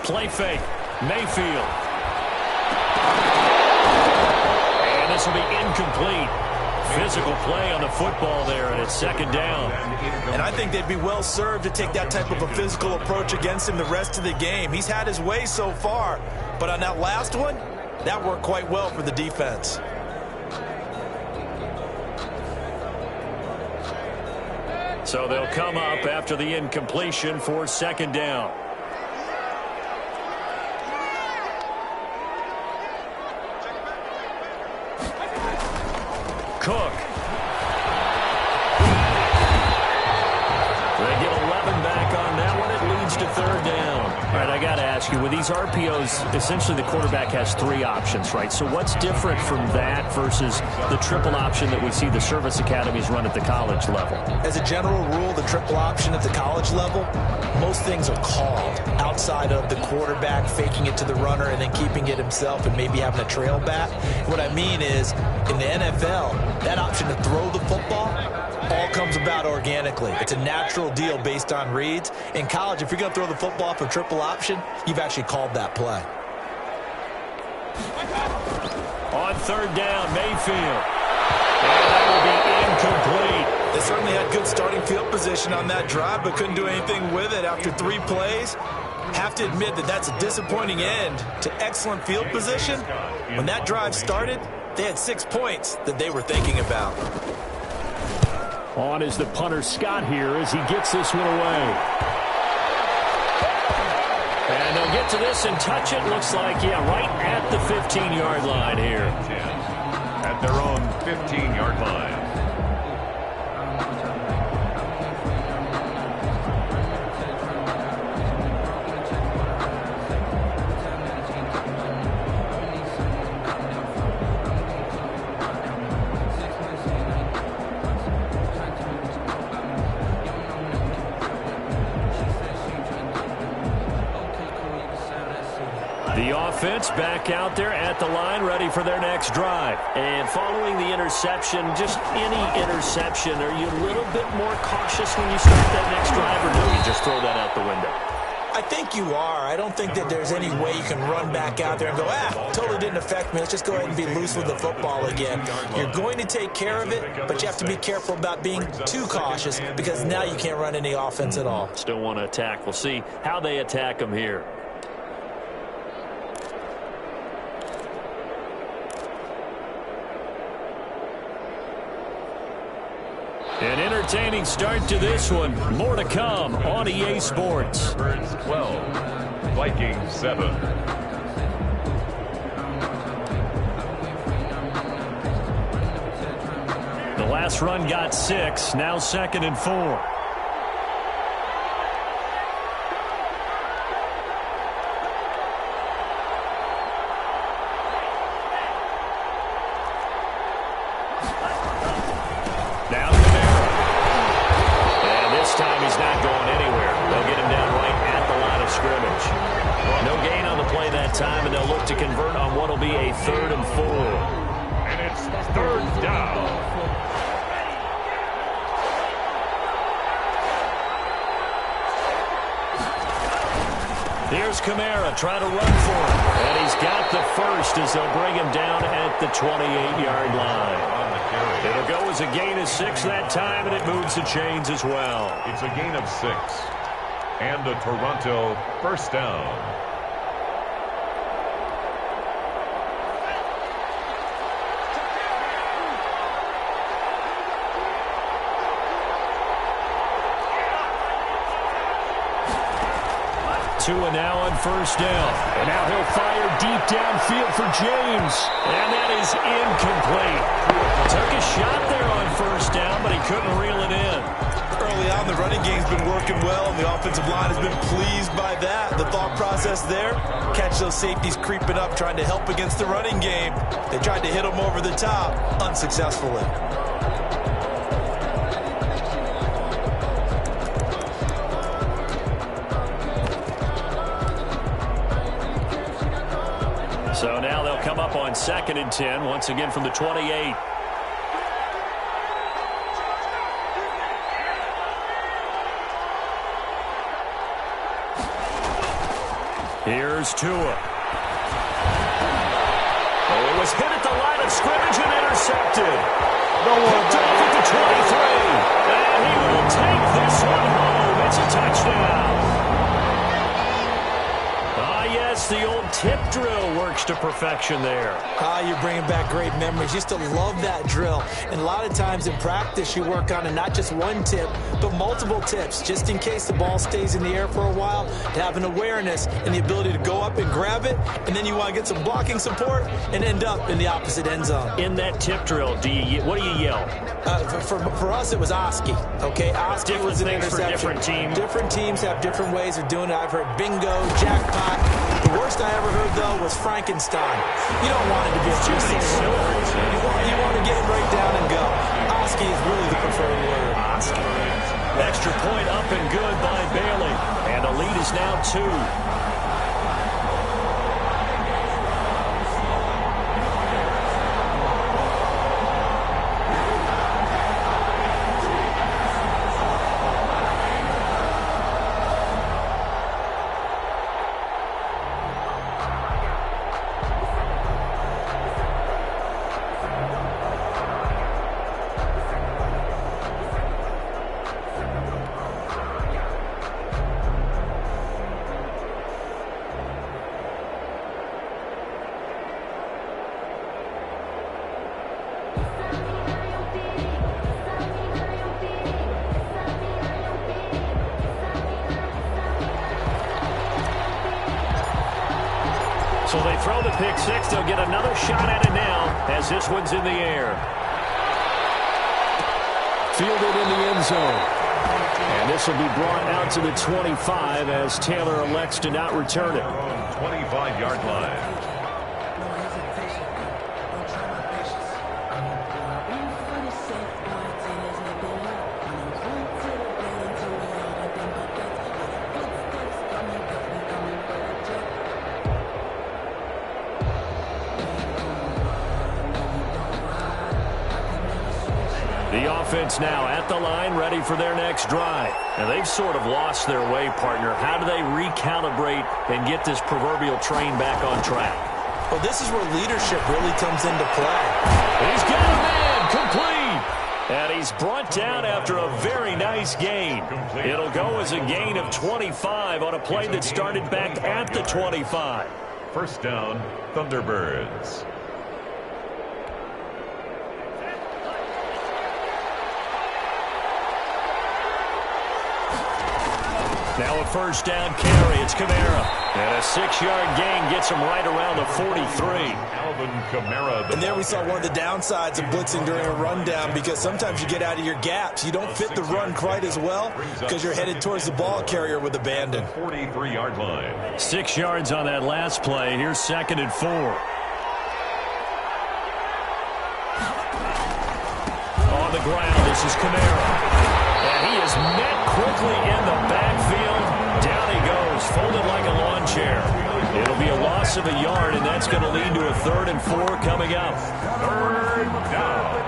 Play fake. Mayfield. And this will be incomplete. physical play on the football there, and it's second down.
And I think they'd be well served to take that type of a physical approach against him the rest of the game. He's had his way so far, but on that last one, that worked quite well for the defense.
So they'll come up after the incompletion for second down. Cook. They get 11 back on that one. It leads to third down. All right, I got to ask you, with these RPOs, essentially the quarterback has three options, right? So what's different from that versus the triple option that we see the service academies run at the college level?
As a general rule, the triple option at the college level, most things are called outside of the quarterback faking it to the runner and then keeping it himself and maybe having a trail back. What I mean is, in the NFL, that option to throw the football all comes about organically. It's a natural deal based on reads. In college, if you're going to throw the football for triple option, you've actually called that play.
On third down, Mayfield. And that will be incomplete.
They certainly had good starting field position on that drive, but couldn't do anything with it after 3 plays. Have to admit that that's a disappointing end to excellent field position. When that drive started, they had 6 points that they were thinking about.
On is the punter Scott here as he gets this one away.
And they'll get to this and touch it. Looks like, right at the 15-yard line here.
At their own 15-yard line.
The offense back out there at the line, ready for their next drive. And following the interception, just any interception, are you a little bit more cautious when you start that next drive, or do you just throw that out the window?
I think you are. I don't think that there's any way you can run back out there and go, totally didn't affect me. Let's just go ahead and be loose with the football again. You're going to take care of it, but you have to be careful about being too cautious because now you can't run any offense at all.
Still want to attack. We'll see how they attack them here. An entertaining start to this one. More to come on EA Sports.
Birds 12, Vikings 7.
The last run got 6, now 2nd and 4. Time, and they'll look to convert on what will be a 3rd and 4.
And it's 3rd down.
Here's Kamara trying to run for him. And he's got the first as they'll bring him down at the 28-yard line. It'll go as a gain of 6 that time, and it moves the chains as well.
It's a gain of 6. And a Toronto first down.
Tua now on first down.
And now he'll fire deep downfield for James.
And that is incomplete. Took a shot there on first down, but he couldn't reel it in.
Early on, the running game's been working well, and the offensive line has been pleased by that. The thought process there, catch those safeties creeping up, trying to help against the running game. They tried to hit them over the top, unsuccessfully.
So now they'll come up on 2nd and 10, once again from the 28. Here's Tua. Oh, it was is hit at the line of scrimmage and intercepted. Picked off at the 23. And he will take this one home. It's a touchdown. Yes, the old tip drill works to perfection there.
You're bringing back great memories. Used to love that drill. And a lot of times in practice, you work on it, not just one tip, but multiple tips, just in case the ball stays in the air for a while, to have an awareness and the ability to go up and grab it, and then you want to get some blocking support and end up in the opposite end zone.
In that tip drill, what do you yell?
For us, it was Oski. Okay, Oski
different
was an
things
interception.
For different teams.
Different teams have different ways of doing it. I've heard bingo, jackpot. The worst I ever heard, though, was Frankenstein. You don't want it to be a too many syllables. You want to get it right down and go. Oski is really the preferred word.
Oski. Extra point up and good by Bailey. And the lead is now 2. So they throw the pick six. They'll get another shot at it now as this one's in the air.
Fielded in the end zone. And this will be brought out to the 25 as Taylor elects to not return it.
25-yard line.
Offense now at the line, ready for their next drive. And they've sort of lost their way, partner. How do they recalibrate and get this proverbial train back on track?
Well, this is where leadership really comes into play.
He's got a man complete. And he's brought down after a very nice gain. It'll go as a gain of 25 on a play that started back at the 25.
First down, Thunderbirds.
Now a first down carry. It's Kamara. And a 6-yard gain gets him right around the 43.
Alvin Kamara.
And there we saw one of the downsides of blitzing during a rundown, because sometimes you get out of your gaps. You don't fit the run quite as well because you're headed towards the ball carrier with abandon.
43-yard line.
6 yards on that last play. Here's 2nd and 4. On the ground, this is Kamara. And he is met quickly in the backfield. Down he goes, folded like a lawn chair. It'll be a loss of a yard, and that's going to lead to a 3rd and 4 coming up.
3rd down.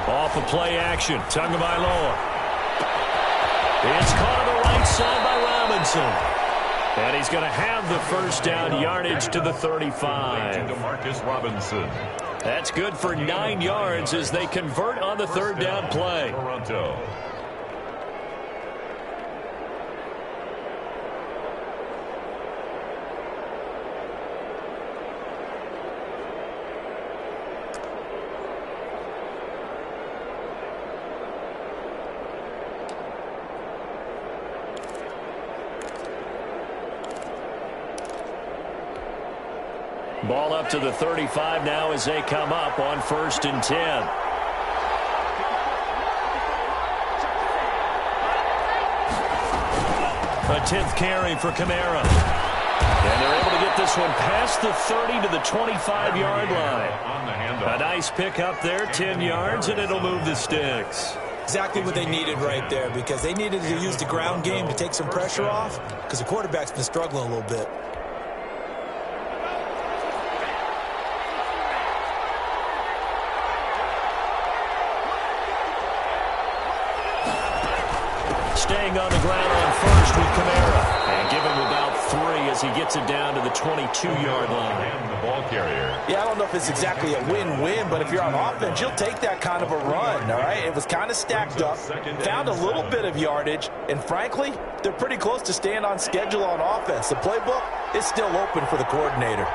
Off of play action, Tagovailoa. It's caught on the right side by Robinson. And he's going to have the first down yardage to the 35.
Demarcus Robinson.
That's good for 9 yards as they convert on the 3rd down play.
Toronto.
Ball up to the 35 now as they come up on 1st and 10. A 10th carry for Kamara. And they're able to get this one past the 30 to the 25-yard line. A nice pick up there, 10 yards, and it'll move the sticks.
Exactly what they needed right there, because they needed to use the ground game to take some pressure off, because the quarterback's been struggling a little bit.
staying on the ground on first with Kamara. And give him about 3 as he gets it down to the 22-yard line.
And the ball carrier.
Yeah, I don't know if it's exactly a win-win, but if you're on offense, you'll take that kind of a run, all right? It was kind of stacked up, found a little bit of yardage, and frankly, they're pretty close to staying on schedule on offense. The playbook is still open for the coordinator.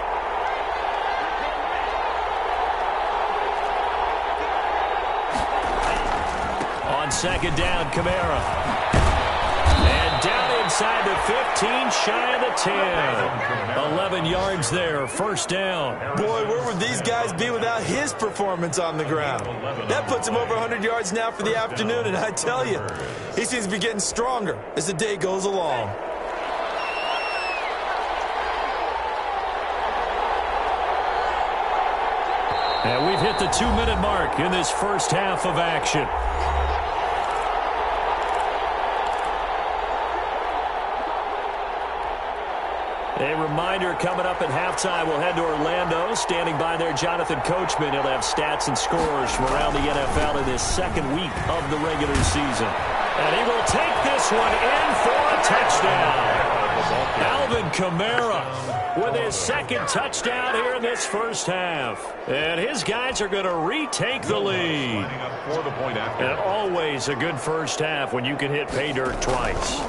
On second down, Kamara. And down inside the 15, shy of the 10. 11 yards there, first down.
Boy, where would these guys be without his performance on the ground? That puts him over 100 yards now for the afternoon, and I tell you, he seems to be getting stronger as the day goes along.
And we've hit the 2-minute mark in this first half of action. A reminder, coming up at halftime, we'll head to Orlando. Standing by there, Jonathan Coachman. He'll have stats and scores from around the NFL in this second week of the regular season. And he will take this one in for a touchdown. Alvin Kamara with his second touchdown here in this first half. And his guys are going to retake the lead. And always a good first half when you can hit pay dirt twice.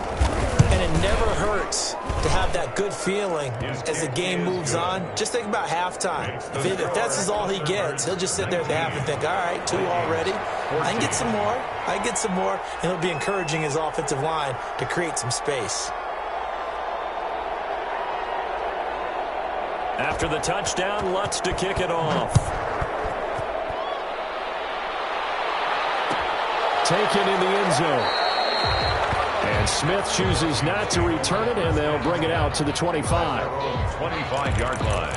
And it never hurts to have that good feeling as the game moves on. Just think about halftime. If that's all he gets, he'll just sit there at the half and think, all right, 2 already. I can get some more. I can get some more. And he'll be encouraging his offensive line to create some space.
After the touchdown, Lutz to kick it off. Taken in the end zone. And Smith chooses not to return it, and they'll bring it out to the 25.
25-yard line.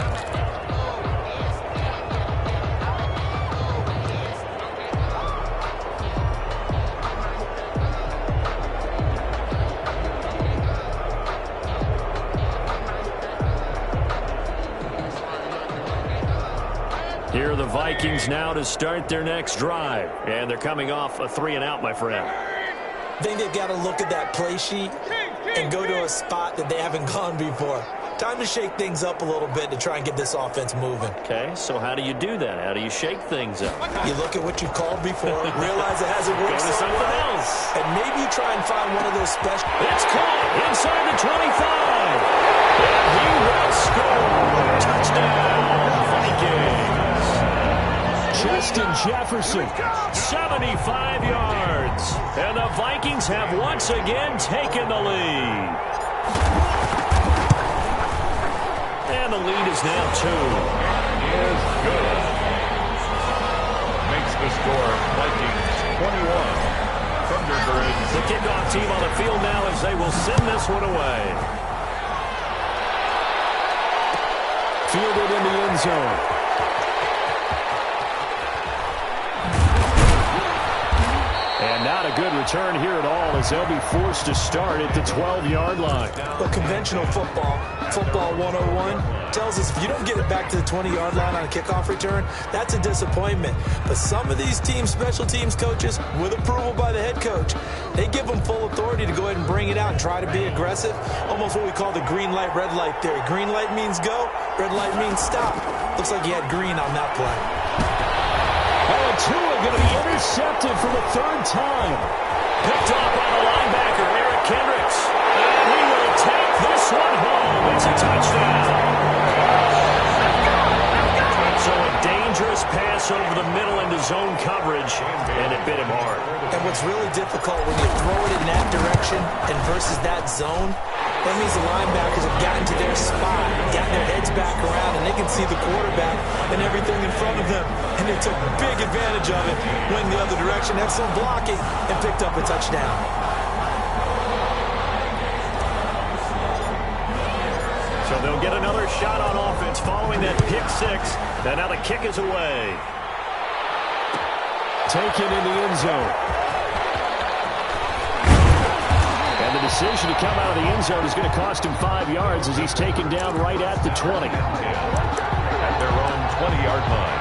Here are the Vikings now to start their next drive. And they're coming off a 3-and-out, my friend.
I think they've got to look at that play sheet and go to a spot that they haven't gone before. Time to shake things up a little bit to try and get this offense moving.
Okay, so how do you do that? How do you shake things up?
You look at what you've called before, realize it hasn't worked
Go to something else.
and maybe you try and find one of those special.
It's caught inside the 25. And he will score. Touchdown, Vikings. Justin Jefferson, 75 yards. And the Vikings have once again taken the lead. And the lead is now 2.
Is good. Makes the score Vikings 21. Thunderbirds.
The kickoff team on the field now as they will send this one away. Fielded in the end zone. And not a good return here at all as they'll be forced to start at the 12-yard line.
But conventional football 101, tells us if you don't get it back to the 20-yard line on a kickoff return, that's a disappointment. But some of these teams, special teams coaches, with approval by the head coach, they give them full authority to go ahead and bring it out and try to be aggressive. Almost what we call the green light, red light theory. Green light means go, red light means stop. Looks like he had green on that play.
And Tua going to be intercepted for the 3rd time. Picked off by the linebacker, Eric Kendricks. And he will take this one home. It's a touchdown. So a dangerous pass over the middle into zone coverage, and it bit him hard.
And what's really difficult when you throw it in that direction and versus that zone, that means the linebackers have gotten to their spot, gotten their heads back around, and they can see the quarterback and everything in front of them. And they took big advantage of it, went the other direction, excellent blocking, and picked up a touchdown.
So they'll get another shot on offense following that pick 6. And now the kick is away. Taken in the end zone. And the decision to come out of the end zone is going to cost him 5 yards as he's taken down right at the 20.
At their own 20-yard line.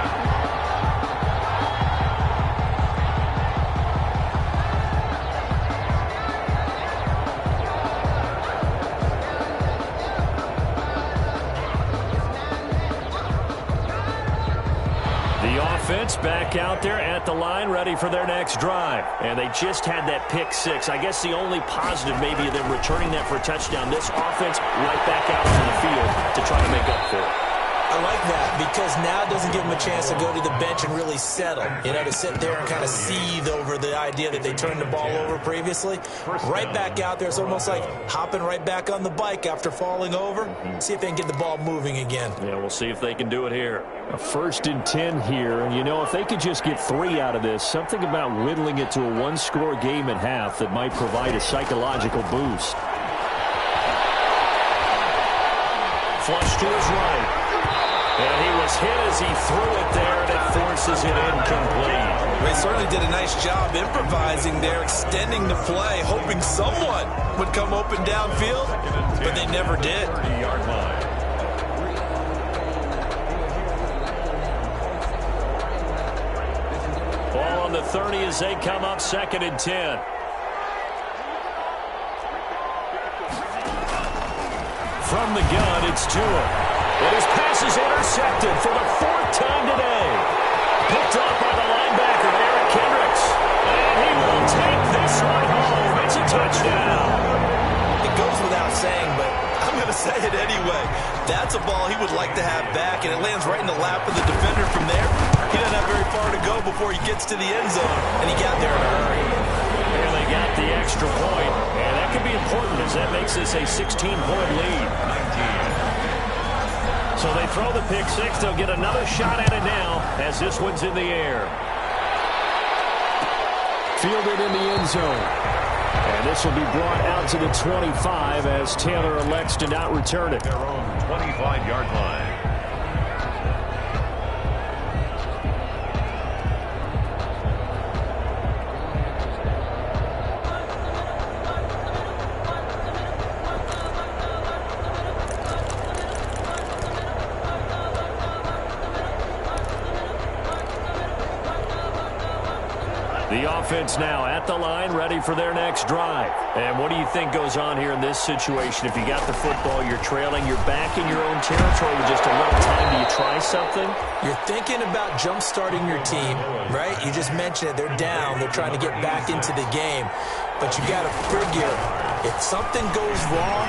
offense back out there at the line, ready for their next drive. And they just had that pick six. I guess the only positive maybe of them returning that for a touchdown. This offense right back out on the field to try to make up for it.
I like that because now it doesn't give them a chance to go to the bench and really settle. You know, to sit there and kind of seethe over the idea that they turned the ball over previously. Right back out there. It's almost like hopping right back on the bike after falling over. See if they can get the ball moving again.
Yeah, we'll see if they can do it here. A 1st and 10 here. And, you know, if they could just get 3 out of this, something about whittling it to a one-score game at half that might provide a psychological boost. Flush to his right. And he was hit as he threw it there, and it forces it incomplete.
They certainly did a nice job improvising there, extending the play, hoping someone would come open downfield, but they never did.
30-yard line.
Ball on the 30 as they come up 2nd and 10. From the gun, it's Tua. And his pass is intercepted for the 4th time today. Picked off by the linebacker, Eric Kendricks. And he will take this one home. It's a touchdown.
It goes without saying, but I'm going to say it anyway. That's a ball he would like to have back, and it lands right in the lap of the defender from there. He doesn't have very far to go before he gets to the end zone, and he got there in a hurry.
And they got the extra point, and that could be important as that makes this a 16-point lead.
19.
So they throw the pick six. They'll get another shot at it now as this one's in the air. Fielded in the end zone. And this will be brought out to the 25 as Taylor elects to not return it.
Their own 25-yard line.
The offense now at the line, ready for their next drive. And what do you think goes on here in this situation? If you got the football, you're trailing, you're back in your own territory with just a little time. Do you try something?
You're thinking about jump-starting your team, right? You just mentioned it. They're down. They're trying to get back into the game. But you got to figure, if something goes wrong,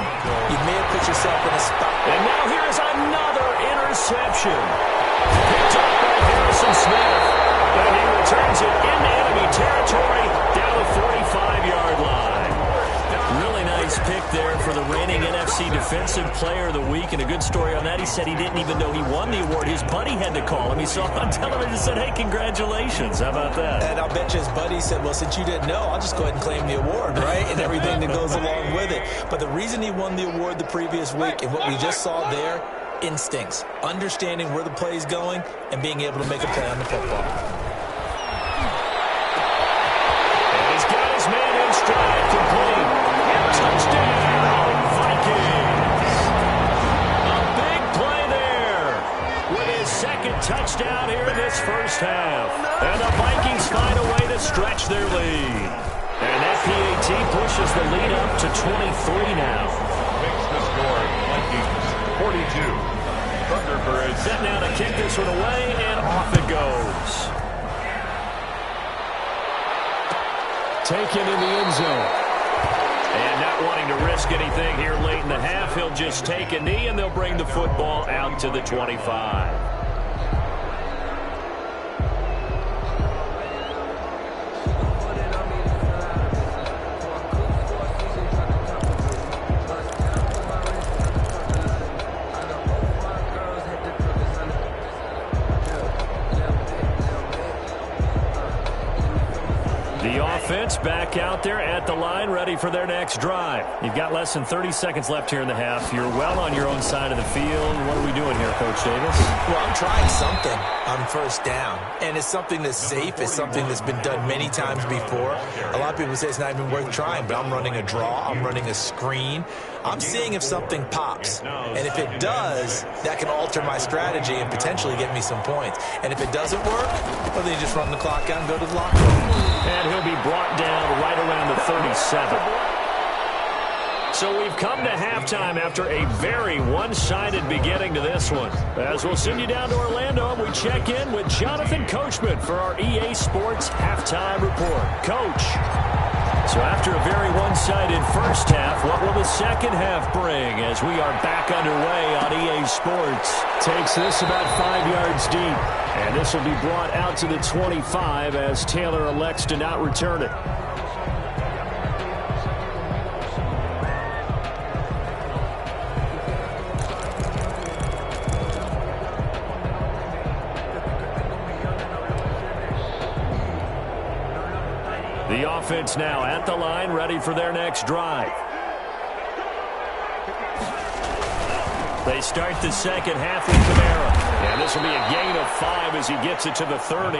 you may have put yourself in a spot.
And now here's another interception. Picked up by Harrison Smith. And he returns it into enemy territory down the 45-yard line. Really nice pick there for the reigning NFC Defensive Player of the Week. And a good story on that. He said he didn't even know he won the award. His buddy had to call him. He saw it on television and said, hey, congratulations. How about that?
And I'll bet you his buddy said, well, since you didn't know, I'll just go ahead and claim the award, right? And everything that goes along with it. But the reason he won the award the previous week and what we just saw there, instincts, understanding where the play is going and being able to make a play on the football.
Complete. Touchdown, Vikings. A big play there with his 2nd touchdown here in this first half. And the Vikings find a way to stretch their lead. And that PAT pushes the lead up to 23 now.
Makes the score Vikings 42. Thunderbirds
Set now to kick this one away, and off it goes. Taken in the end zone. And not wanting to risk anything here late in the half, he'll just take a knee, and they'll bring the football out to the 25. Back out there at the line, ready for their next drive. You've got less than 30 seconds left here in the half. You're well on your own side of the field. What are we doing here, Coach Davis?
Well, I'm trying something on 1st down, and it's something that's safe. It's something that's been done many times before. A lot of people say it's not even worth trying, but I'm running a draw. I'm running a screen. I'm seeing if something pops, and if it does, that can alter my strategy and potentially get me some points. And if it doesn't work, well, then you just run the clock out and go to the locker room.
And he'll be brought down right around the 37.
So we've come to halftime after a very one-sided beginning to this one. As we'll send you down to Orlando, and we check in with Jonathan Coachman for our EA Sports Halftime Report. Coach. So after a very one-sided first half, what will the second half bring as we are back underway on EA Sports? Takes this about 5 yards deep. And this will be brought out to the 25 as Taylor elects to not return it. The offense now at the line, ready for their next drive. They start the second half with Kamara. And this will be a gain of 5 as he gets it to the 30.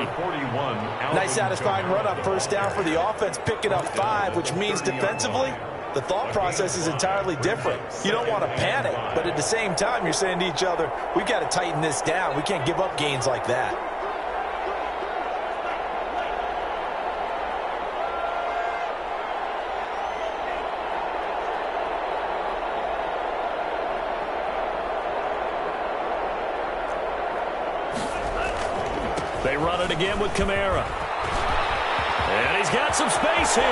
Nice satisfying run up first down for the offense, picking up 5, which means defensively, the thought process is entirely different. You don't want to panic, but at the same time, you're saying to each other, we've got to tighten this down. We can't give up gains like that.
They run it again with Kamara. And he's got some space here.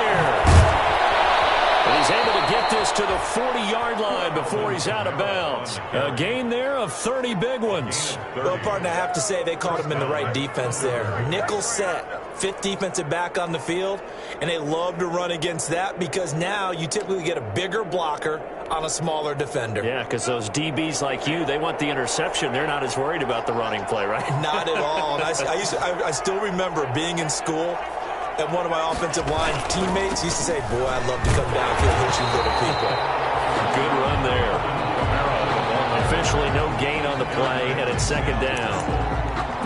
And he's able to get this to the 40-yard line before he's out of bounds. A gain there of 30 big ones.
Well, partner, I have to say they caught him in the right defense there. Nickel set, 5th defensive back on the field, and they love to run against that because now you typically get a bigger blocker on a smaller defender.
Yeah, because those DBs like you, they want the interception. They're not as worried about the running play, right?
Not at all. And I still remember being in school, and one of my offensive line teammates used to say, boy, I'd love to come downfield and hit you little people.
Good run there. Officially no gain on the play, and it's second down.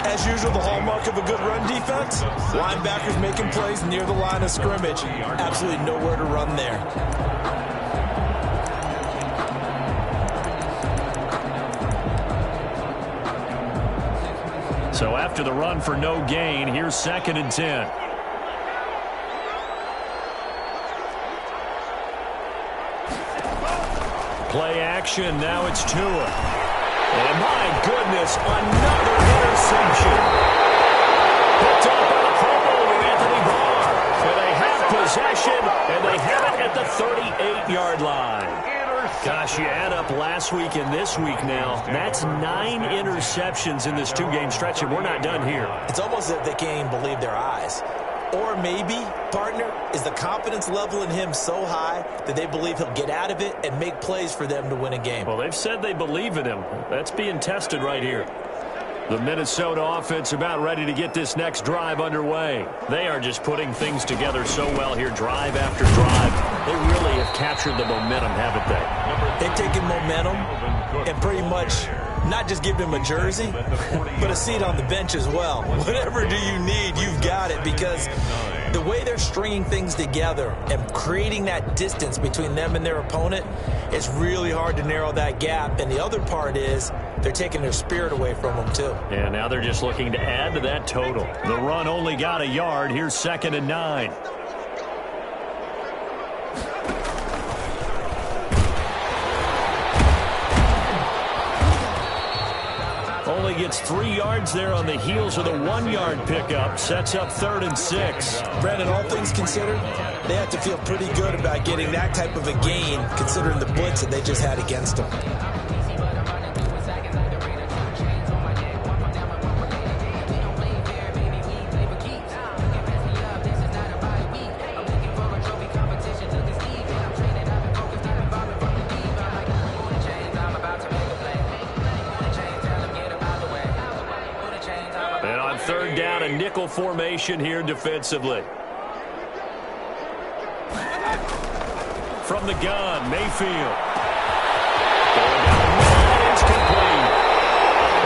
As usual, the hallmark of a good run defense, linebackers making plays near the line of scrimmage. Absolutely nowhere to run there.
So after the run for no gain, here's 2nd and 10. Play action, now it's Tua. And my goodness, another interception. Picked up by the Pro Bowler, Anthony Barr. And they have possession, and they have it at the 38-yard line. Gosh, you add up last week and this week now. That's 9 interceptions in this 2-game stretch, and we're not done here.
It's almost as if they can't even believe their eyes. Or maybe, partner, is the confidence level in him so high that they believe he'll get out of it and make plays for them to win a game.
Well, they've said they believe in him. That's being tested right here. The Minnesota offense about ready to get this next drive underway. They are just putting things together so well here, drive after drive. They really have captured the momentum, haven't they?
They've taken momentum and pretty much not just given him a jersey, but a seat on the bench as well. Whatever do you need, you've got it, because the way they're stringing things together and creating that distance between them and their opponent, it's really hard to narrow that gap. And the other part is they're taking their spirit away from them, too.
And now they're just looking to add to that total. The run only got a yard. Here's 2nd and 9. Only gets 3 yards there on the heels of the 1-yard pickup. Sets up 3rd and 6.
Brandon, all things considered, they have to feel pretty good about getting that type of a gain, considering the blitz that they just had against them.
Third down, a nickel formation here defensively. From the gun, Mayfield. Going down the middle, it's complete.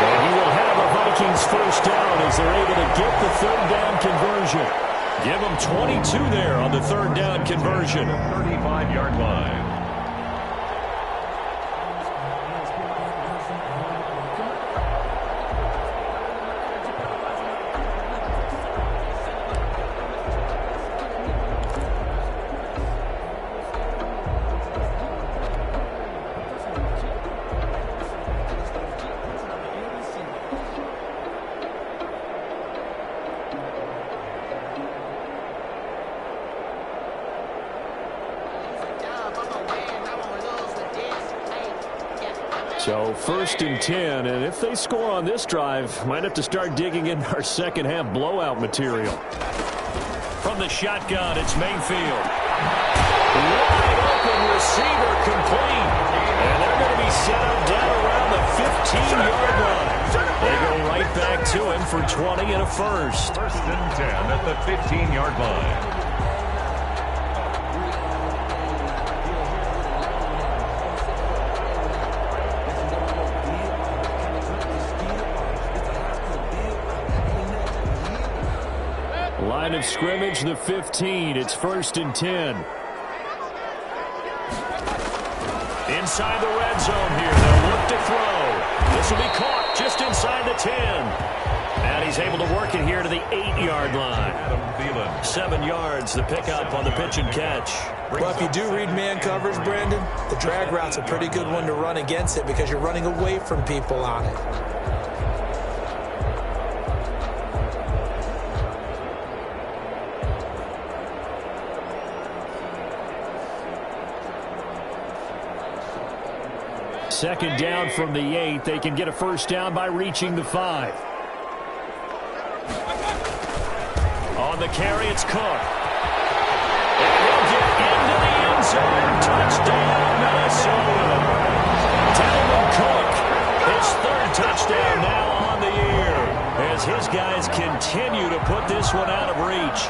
And he will have a Vikings first down as they're able to get the 3rd down conversion. Give them 22 there on the 3rd down conversion.
35-yard line.
So 1st and 10, and if they score on this drive, might have to start digging in our second half blowout material.
From the shotgun, it's Mayfield. Wide open receiver complete. And they're going to be set up down around the 15-yard line. They go right back to him for 20 and a first.
1st and 10 at the 15-yard line.
Line of scrimmage, the 15. It's 1st and 10.
Inside the red zone here. They'll look to throw. This will be caught just inside the 10. And he's able to work it here to the 8-yard line. 7 yards, the pickup on the pitch and catch.
Well, if you do read man coverage, Brandon, the drag route's a pretty good one to run against it because you're running away from people on it.
Second down from the 8. They can get a first down by reaching the 5.
On the carry, it's Cook. And he'll get into the end zone. Touchdown, Minnesota. Dalvin Cook, his 3rd touchdown now on the year, as his guys continue to put this one out of reach.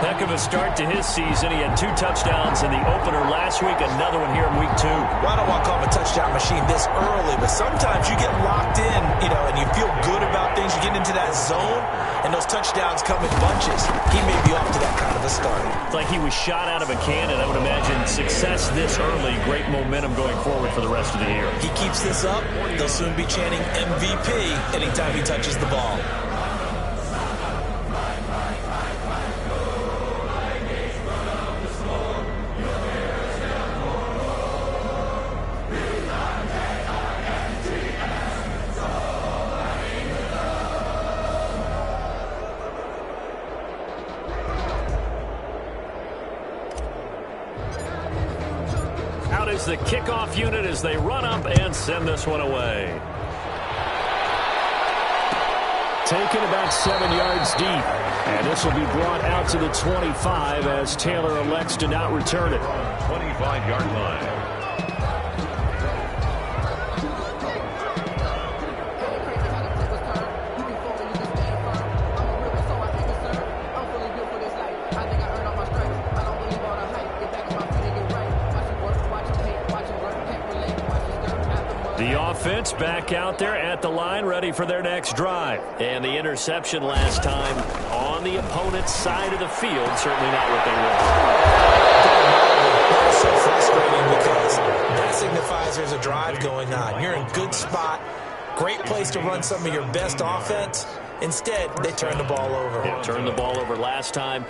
Heck of a start to his season. He had 2 touchdowns in the opener last week, another one here in week 2.
Well, I don't want to call him a touchdown machine this early, but sometimes you get locked in, and you feel good about things. You get into that zone, and those touchdowns come in bunches. He may be off to that kind of a start.
It's like he was shot out of a cannon. I would imagine success this early, great momentum going forward for the rest of the year.
He keeps this up, they'll soon be chanting MVP anytime he touches the ball.
Is the kickoff unit as they run up and send this one away.
Taken about 7 yards deep. And this will be brought out to the 25 as Taylor elects to not return it.
25-yard line.
The offense back out there at the line, ready for their next drive. And the interception last time on the opponent's side of the field. Certainly not what they want.
That is so frustrating because that signifies there's a drive going on. You're in a good spot. Great place to run some of your best offense. Instead, they turn the ball over.
Yeah, turned the ball over last time.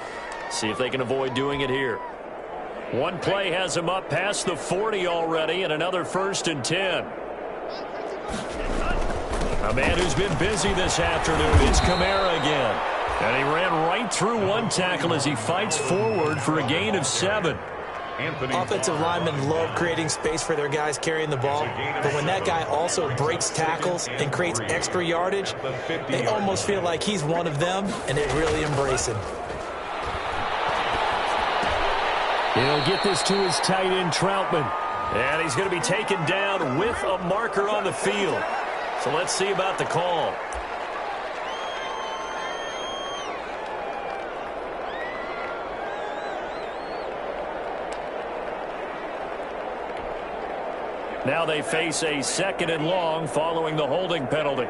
See if they can avoid doing it here. One play has them up past the 40 already, and another 1st and 10. A man who's been busy this afternoon is Kamara again. And he ran right through one tackle as he fights forward for a gain of 7.
Offensive linemen love creating space for their guys carrying the ball, but when that guy also breaks tackles and creates extra yardage, they almost feel like he's one of them, and they really embrace him.
He'll get this to his tight end, Troutman.
And he's going to be taken down with a marker on the field. So let's see about the call. Now they face a 2nd and long following the holding penalty.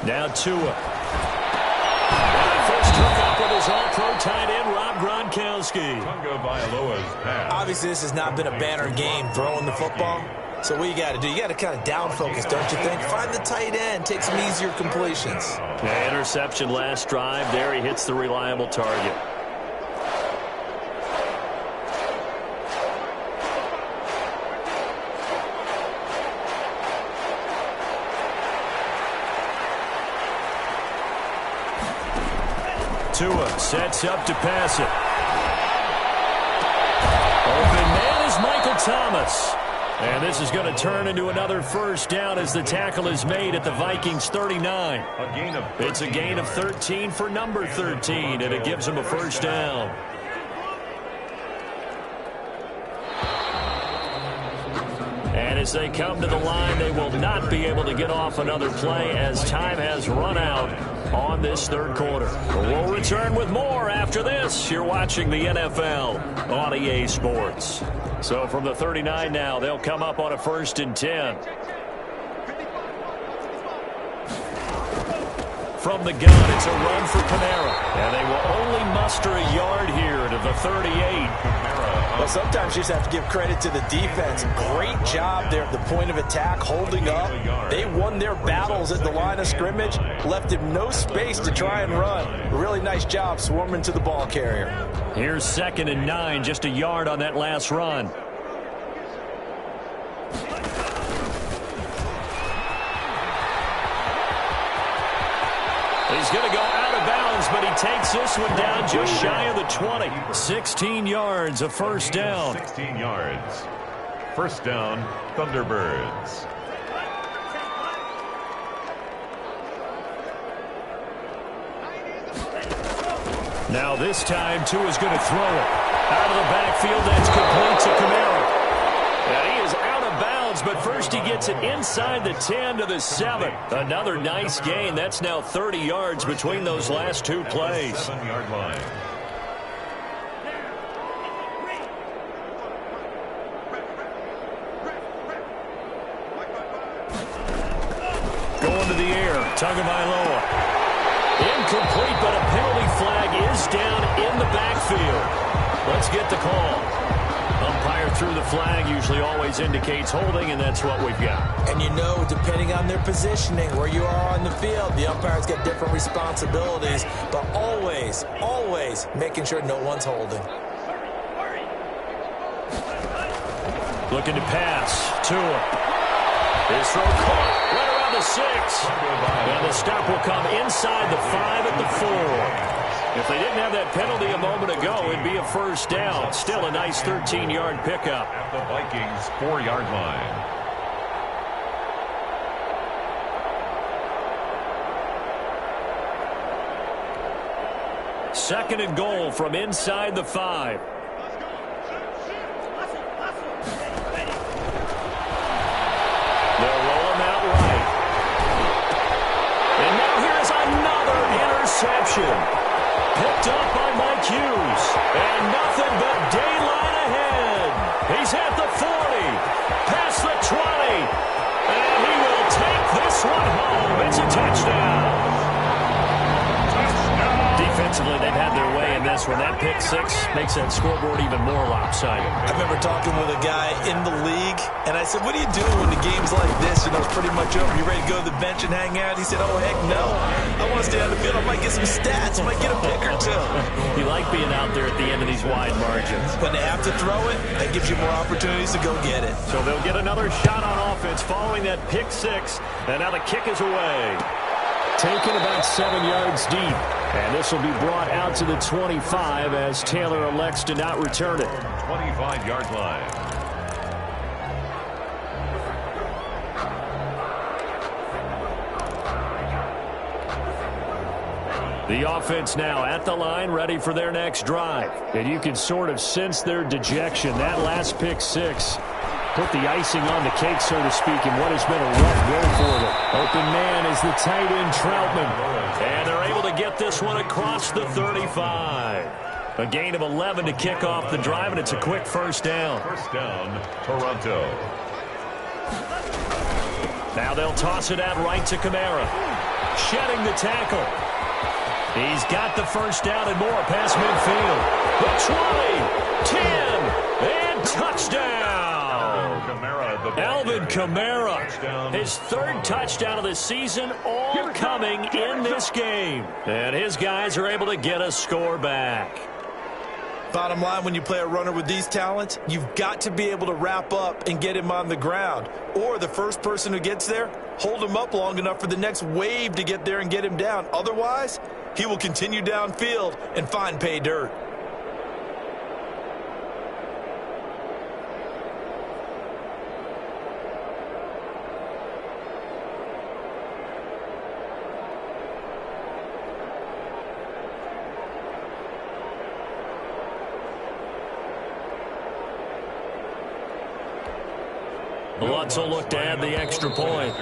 Now Tua. First hook up with his all-pro tight end, Rob Gronkowski.
Obviously, this has not been a banner game throwing the football. So what you got to do, you got to kind of down focus, don't you think? Find the tight end, take some easier completions.
Yeah, interception last drive. There he hits the reliable target.
Tua sets up to pass it. Open man is Michael Thomas. And this is going to turn into another first down as the tackle is made at the Vikings 39. It's a gain of 13 for number 13, and it gives them a first down. And as they come to the line, they will not be able to get off another play as time has run out on this third quarter. We'll return with more after this. You're watching the NFL on EA Sports. So from the 39 now, they'll come up on a 1st and 10. From the gun, it's a run for Kamara. And they will only muster a yard here to the 38.
Well, sometimes you just have to give credit to the defense. Great job there at the point of attack, holding up. They won their battles at the line of scrimmage, left him no space to try and run. A really nice job swarming to the ball carrier.
Here's 2nd and 9, just a yard on that last run. He's going to go out of bounds, but he takes this one down just shy of the 20. 16 yards, a first down.
16 yards. First down, Thunderbirds.
Now this time, Tua's going to throw it. Out of the backfield, that's complete to Kamara. And he is out of bounds, but first he gets it inside the 10 to the 7. Another nice gain. That's now 30 yards between those last two plays.
7-yard line.
Going to the air, Tagovailoa. Incomplete, but a penalty flag is down in the backfield. Let's get the call. Umpire threw the flag, usually always indicates holding, and that's what we've got.
And you know, depending on their positioning, where you are on the field, the umpire's got different responsibilities, but always, always making sure no one's holding.
Looking to pass. Tua. His throw caught right around the 6. And the stop will come inside the 5 at the 4. If they didn't have that penalty a moment ago, it'd be a first down. Still a nice 13-yard pickup.
At the Vikings' 4-yard line.
Second and goal from inside the 5. They'll roll him out right. And now here's another interception. Picked up by Mike Hughes. And nothing but daylight ahead. He's at the 40. Past the 20. And he will take this one home. It's a touchdown. Defensively, they've had their way in this one. That pick 6 makes that scoreboard even more lopsided.
I remember talking with a guy in the league, and I said, what do you do when the game's like this? You know, it's pretty much over. You ready to go to the bench and hang out? He said, oh, heck no. I want to stay on the field. I might get some stats. I might get a pick or two.
You like being out there at the end of these wide margins.
When they have to throw it, that gives you more opportunities to go get it.
So they'll get another shot on offense following that pick 6, and now the kick is away. Taken about 7 yards deep. And this will be brought out to the 25 as Taylor elects to not return it.
25-yard line.
The offense now at the line, ready for their next drive. And you can sort of sense their dejection. That last pick 6 put the icing on the cake, so to speak, in what has been a rough go for them. Open man is the tight end, Troutman. And they're able to get this one across the 35. A gain of 11 to kick off the drive, and it's a quick first down.
First down, Toronto.
Now they'll toss it out right to Kamara. Shedding the tackle. He's got the first down and more past midfield. The 20, 10, and touchdown. Alvin Kamara, his 3rd touchdown of the season, all coming in this game. And his guys are able to get a score back.
Bottom line, when you play a runner with these talents, you've got to be able to wrap up and get him on the ground. Or the first person who gets there, hold him up long enough for the next wave to get there and get him down. Otherwise, he will continue downfield and find pay dirt.
Lutz will look to add the extra point.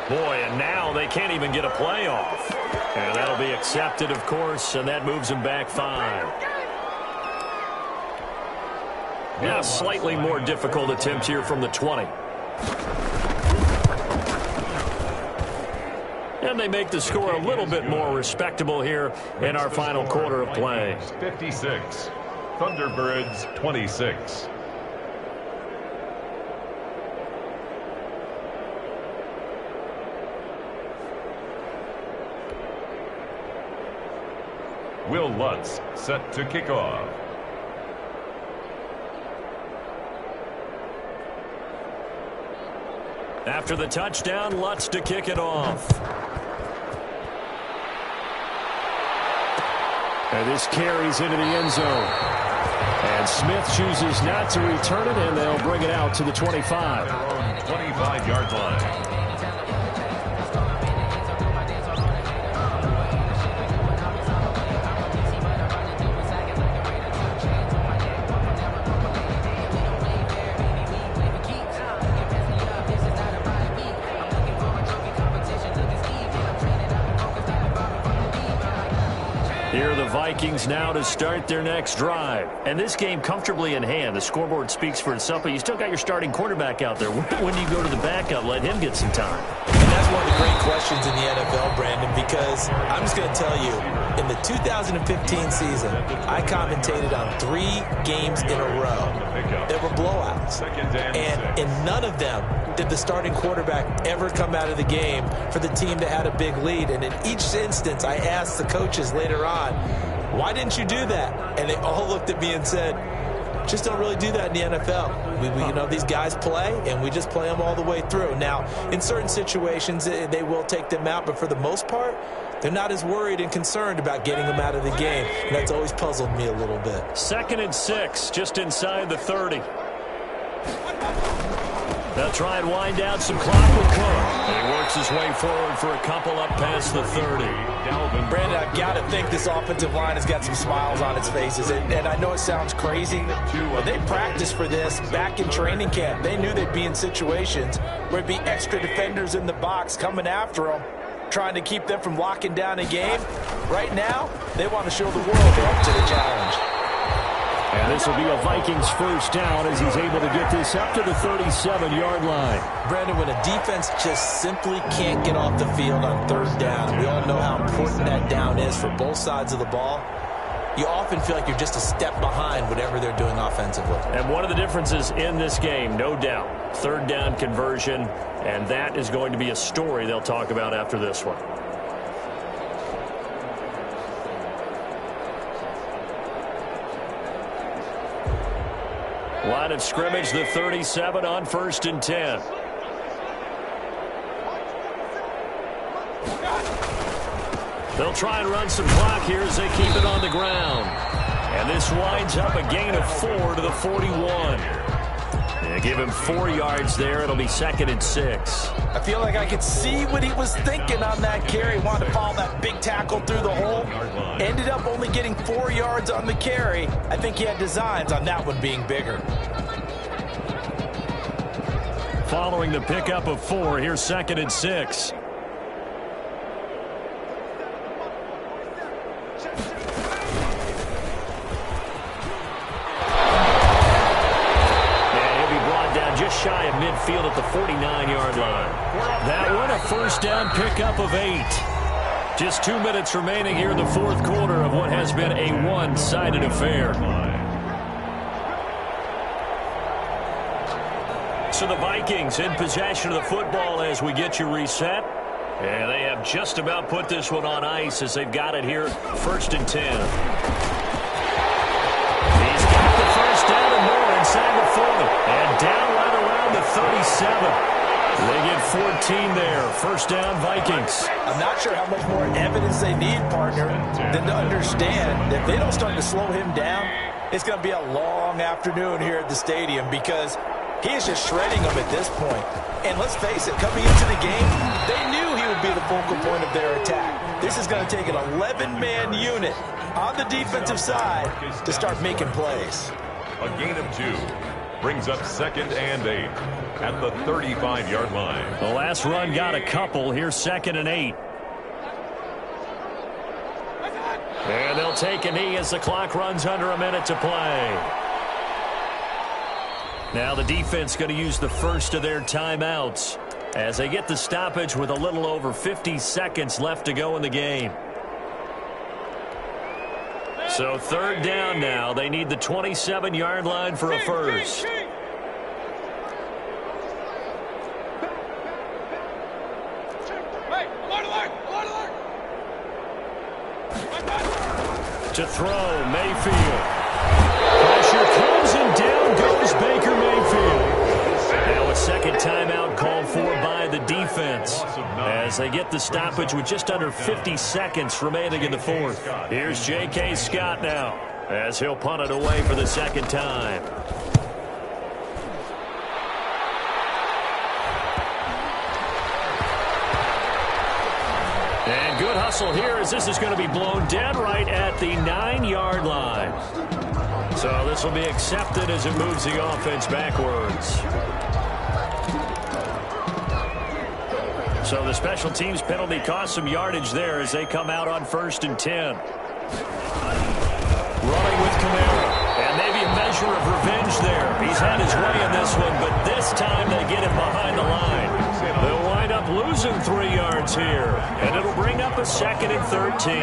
Boy, and now they can't even get a playoff. And that'll be accepted, of course, and that moves them back 5. Now, slightly more difficult attempt here from the 20. And they make the score a little bit more respectable here in our final quarter of play.
56, Thunderbirds 26. Will Lutz set to kick off.
After the touchdown, Lutz to kick it off. And this carries into the end zone. And Smith chooses not to return it, and they'll bring it out to the 25.
25-yard line.
Here are the Vikings now to start their next drive. And this game comfortably in hand. The scoreboard speaks for itself, but you still got your starting quarterback out there. When do you go to the backup? Let him get some time.
And that's one of the great questions in the NFL, Brandon, because I'm just going to tell you, in the 2015 season, I commentated on 3 games in a row that were blowouts. And in none of them did the starting quarterback ever come out of the game for the team that had a big lead. And in each instance, I asked the coaches later on, why didn't you do that? And they all looked at me and said, just don't really do that in the NFL. We you know, these guys play, and we just play them all the way through. Now, in certain situations, they will take them out, but for the most part, they're not as worried and concerned about getting them out of the game. And that's always puzzled me a little bit.
2nd and 6, just inside the 30. They'll try and wind down some clock with Cook. And he works his way forward for a couple up past the 30.
Brandon, I've got to think this offensive line has got some smiles on its faces. And I know it sounds crazy, but they practiced for this back in training camp. They knew they'd be in situations where it'd be extra defenders in the box coming after them, trying to keep them from locking down a game. Right now, they want to show the world they're up to the challenge.
And this will be a Vikings first down as he's able to get this up to the 37-yard line.
Brandon, when a defense just simply can't get off the field on 3rd down, we all know how important that down is for both sides of the ball. You often feel like you're just a step behind whatever they're doing offensively.
And one of the differences in this game, no doubt, 3rd down conversion, and that is going to be a story they'll talk about after this one. Line of scrimmage, the 37 on 1st and 10. They'll try and run some clock here as they keep it on the ground. And this winds up a gain of 4 to the 41. They give him 4 yards there. It'll be 2nd and 6.
I feel like I could see what he was thinking on that carry. Wanted to follow that big tackle through the hole. Ended up only getting 4 yards on the carry. I think he had designs on that one being bigger.
Following the pickup of 4, here's 2nd and 6. Just shy of midfield at the 49-yard line. That one a first down pickup of 8. Just 2 minutes remaining here in the 4th quarter of what has been a one-sided affair. So the Vikings in possession of the football as we get you reset. And they have just about put this one on ice as they've got it here 1st and 10. He's got the first down and more inside the 40. And down right around the 37. They get 14 there. First down, Vikings.
I'm not sure how much more evidence they need, partner, than to understand that if they don't start to slow him down, it's going to be a long afternoon here at the stadium because he is just shredding them at this point. And let's face it, coming into the game, they knew he would be the focal point of their attack. This is going to take an 11-man unit on the defensive side to start making plays.
A gain of 2 brings up 2nd and 8 at the 35-yard line.
The last run got a couple. Here's 2nd and 8. And they'll take a knee as the clock runs under a minute to play. Now the defense going to use the first of their timeouts as they get the stoppage with a little over 50 seconds left to go in the game. So 3rd down now. They need the 27-yard line for a first. To throw, Mayfield. Pressure comes and down goes Baker Mayfield. Now a second timeout called for by the defense as they get the stoppage with just under 50 seconds remaining in the 4th. Here's J.K. Scott now as he'll punt it away for the second time. And good hustle here as this is going to be blown dead right at the 9-yard line. So this will be accepted as it moves the offense backwards. So the special teams penalty cost some yardage there as they come out on 1st and 10. Running with Kamara. And maybe a measure of revenge there. He's had his way in this one, but this time they get him behind the line. They'll wind up losing 3 yards here. And it'll bring up a 2nd and 13.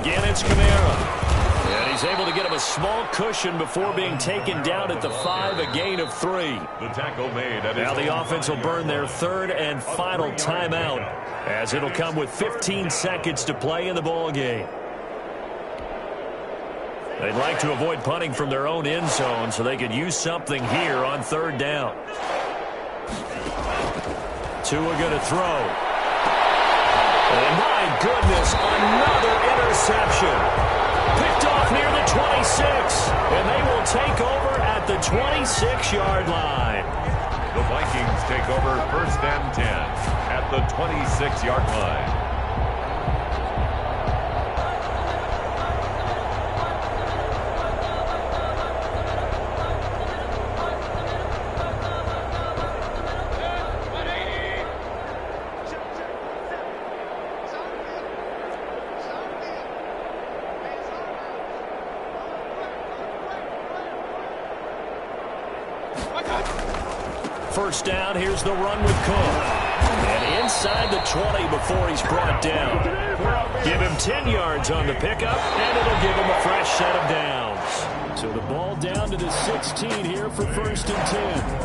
Again, it's Kamara. And he's able to get him a small cushion before being taken down at the 5, a gain of 3.
The tackle made.
Now the offense will burn their 3rd and final timeout as it'll come with 15 seconds to play in the ball game. They'd like to avoid punting from their own end zone so they could use something here on 3rd down. Tua going to throw. And my goodness, another interception. Picked off near the 26. And they will take over at the 26-yard line.
The Vikings take over 1st and 10 at the 26-yard line.
First down, here's the run with Cook. And inside the 20 before he's brought down. Give him 10 yards on the pickup, and it'll give him a fresh set of downs. So the ball down to the 16 here for 1st and 10.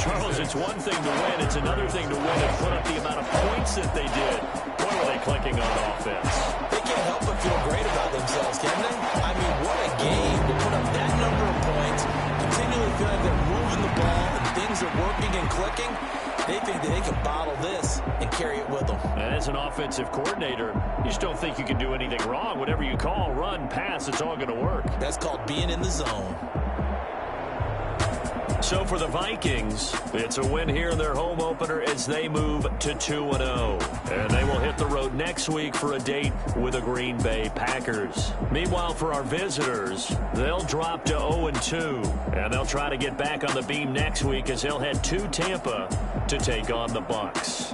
Charles, it's one thing to win. It's another thing to win and put up the amount of points that they did. What were they clicking on offense?
They can't help but feel great about themselves, can they? I mean, what a game to put up that number of points, continually feel like they're moving the ball and things are working and clicking. They think that they can bottle this and carry it with them.
And as an offensive coordinator, you just don't think you can do anything wrong. Whatever you call, run, pass, it's all going to work.
That's called being in the zone.
So for the Vikings, it's a win here in their home opener as they move to 2-0. And they will hit the road next week for a date with the Green Bay Packers. Meanwhile, for our visitors, they'll drop to 0-2. And they'll try to get back on the beam next week as they'll head to Tampa to take on the Bucs.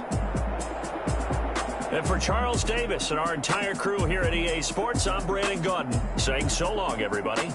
And for Charles Davis and our entire crew here at EA Sports, I'm Brandon Gordon saying so long, everybody.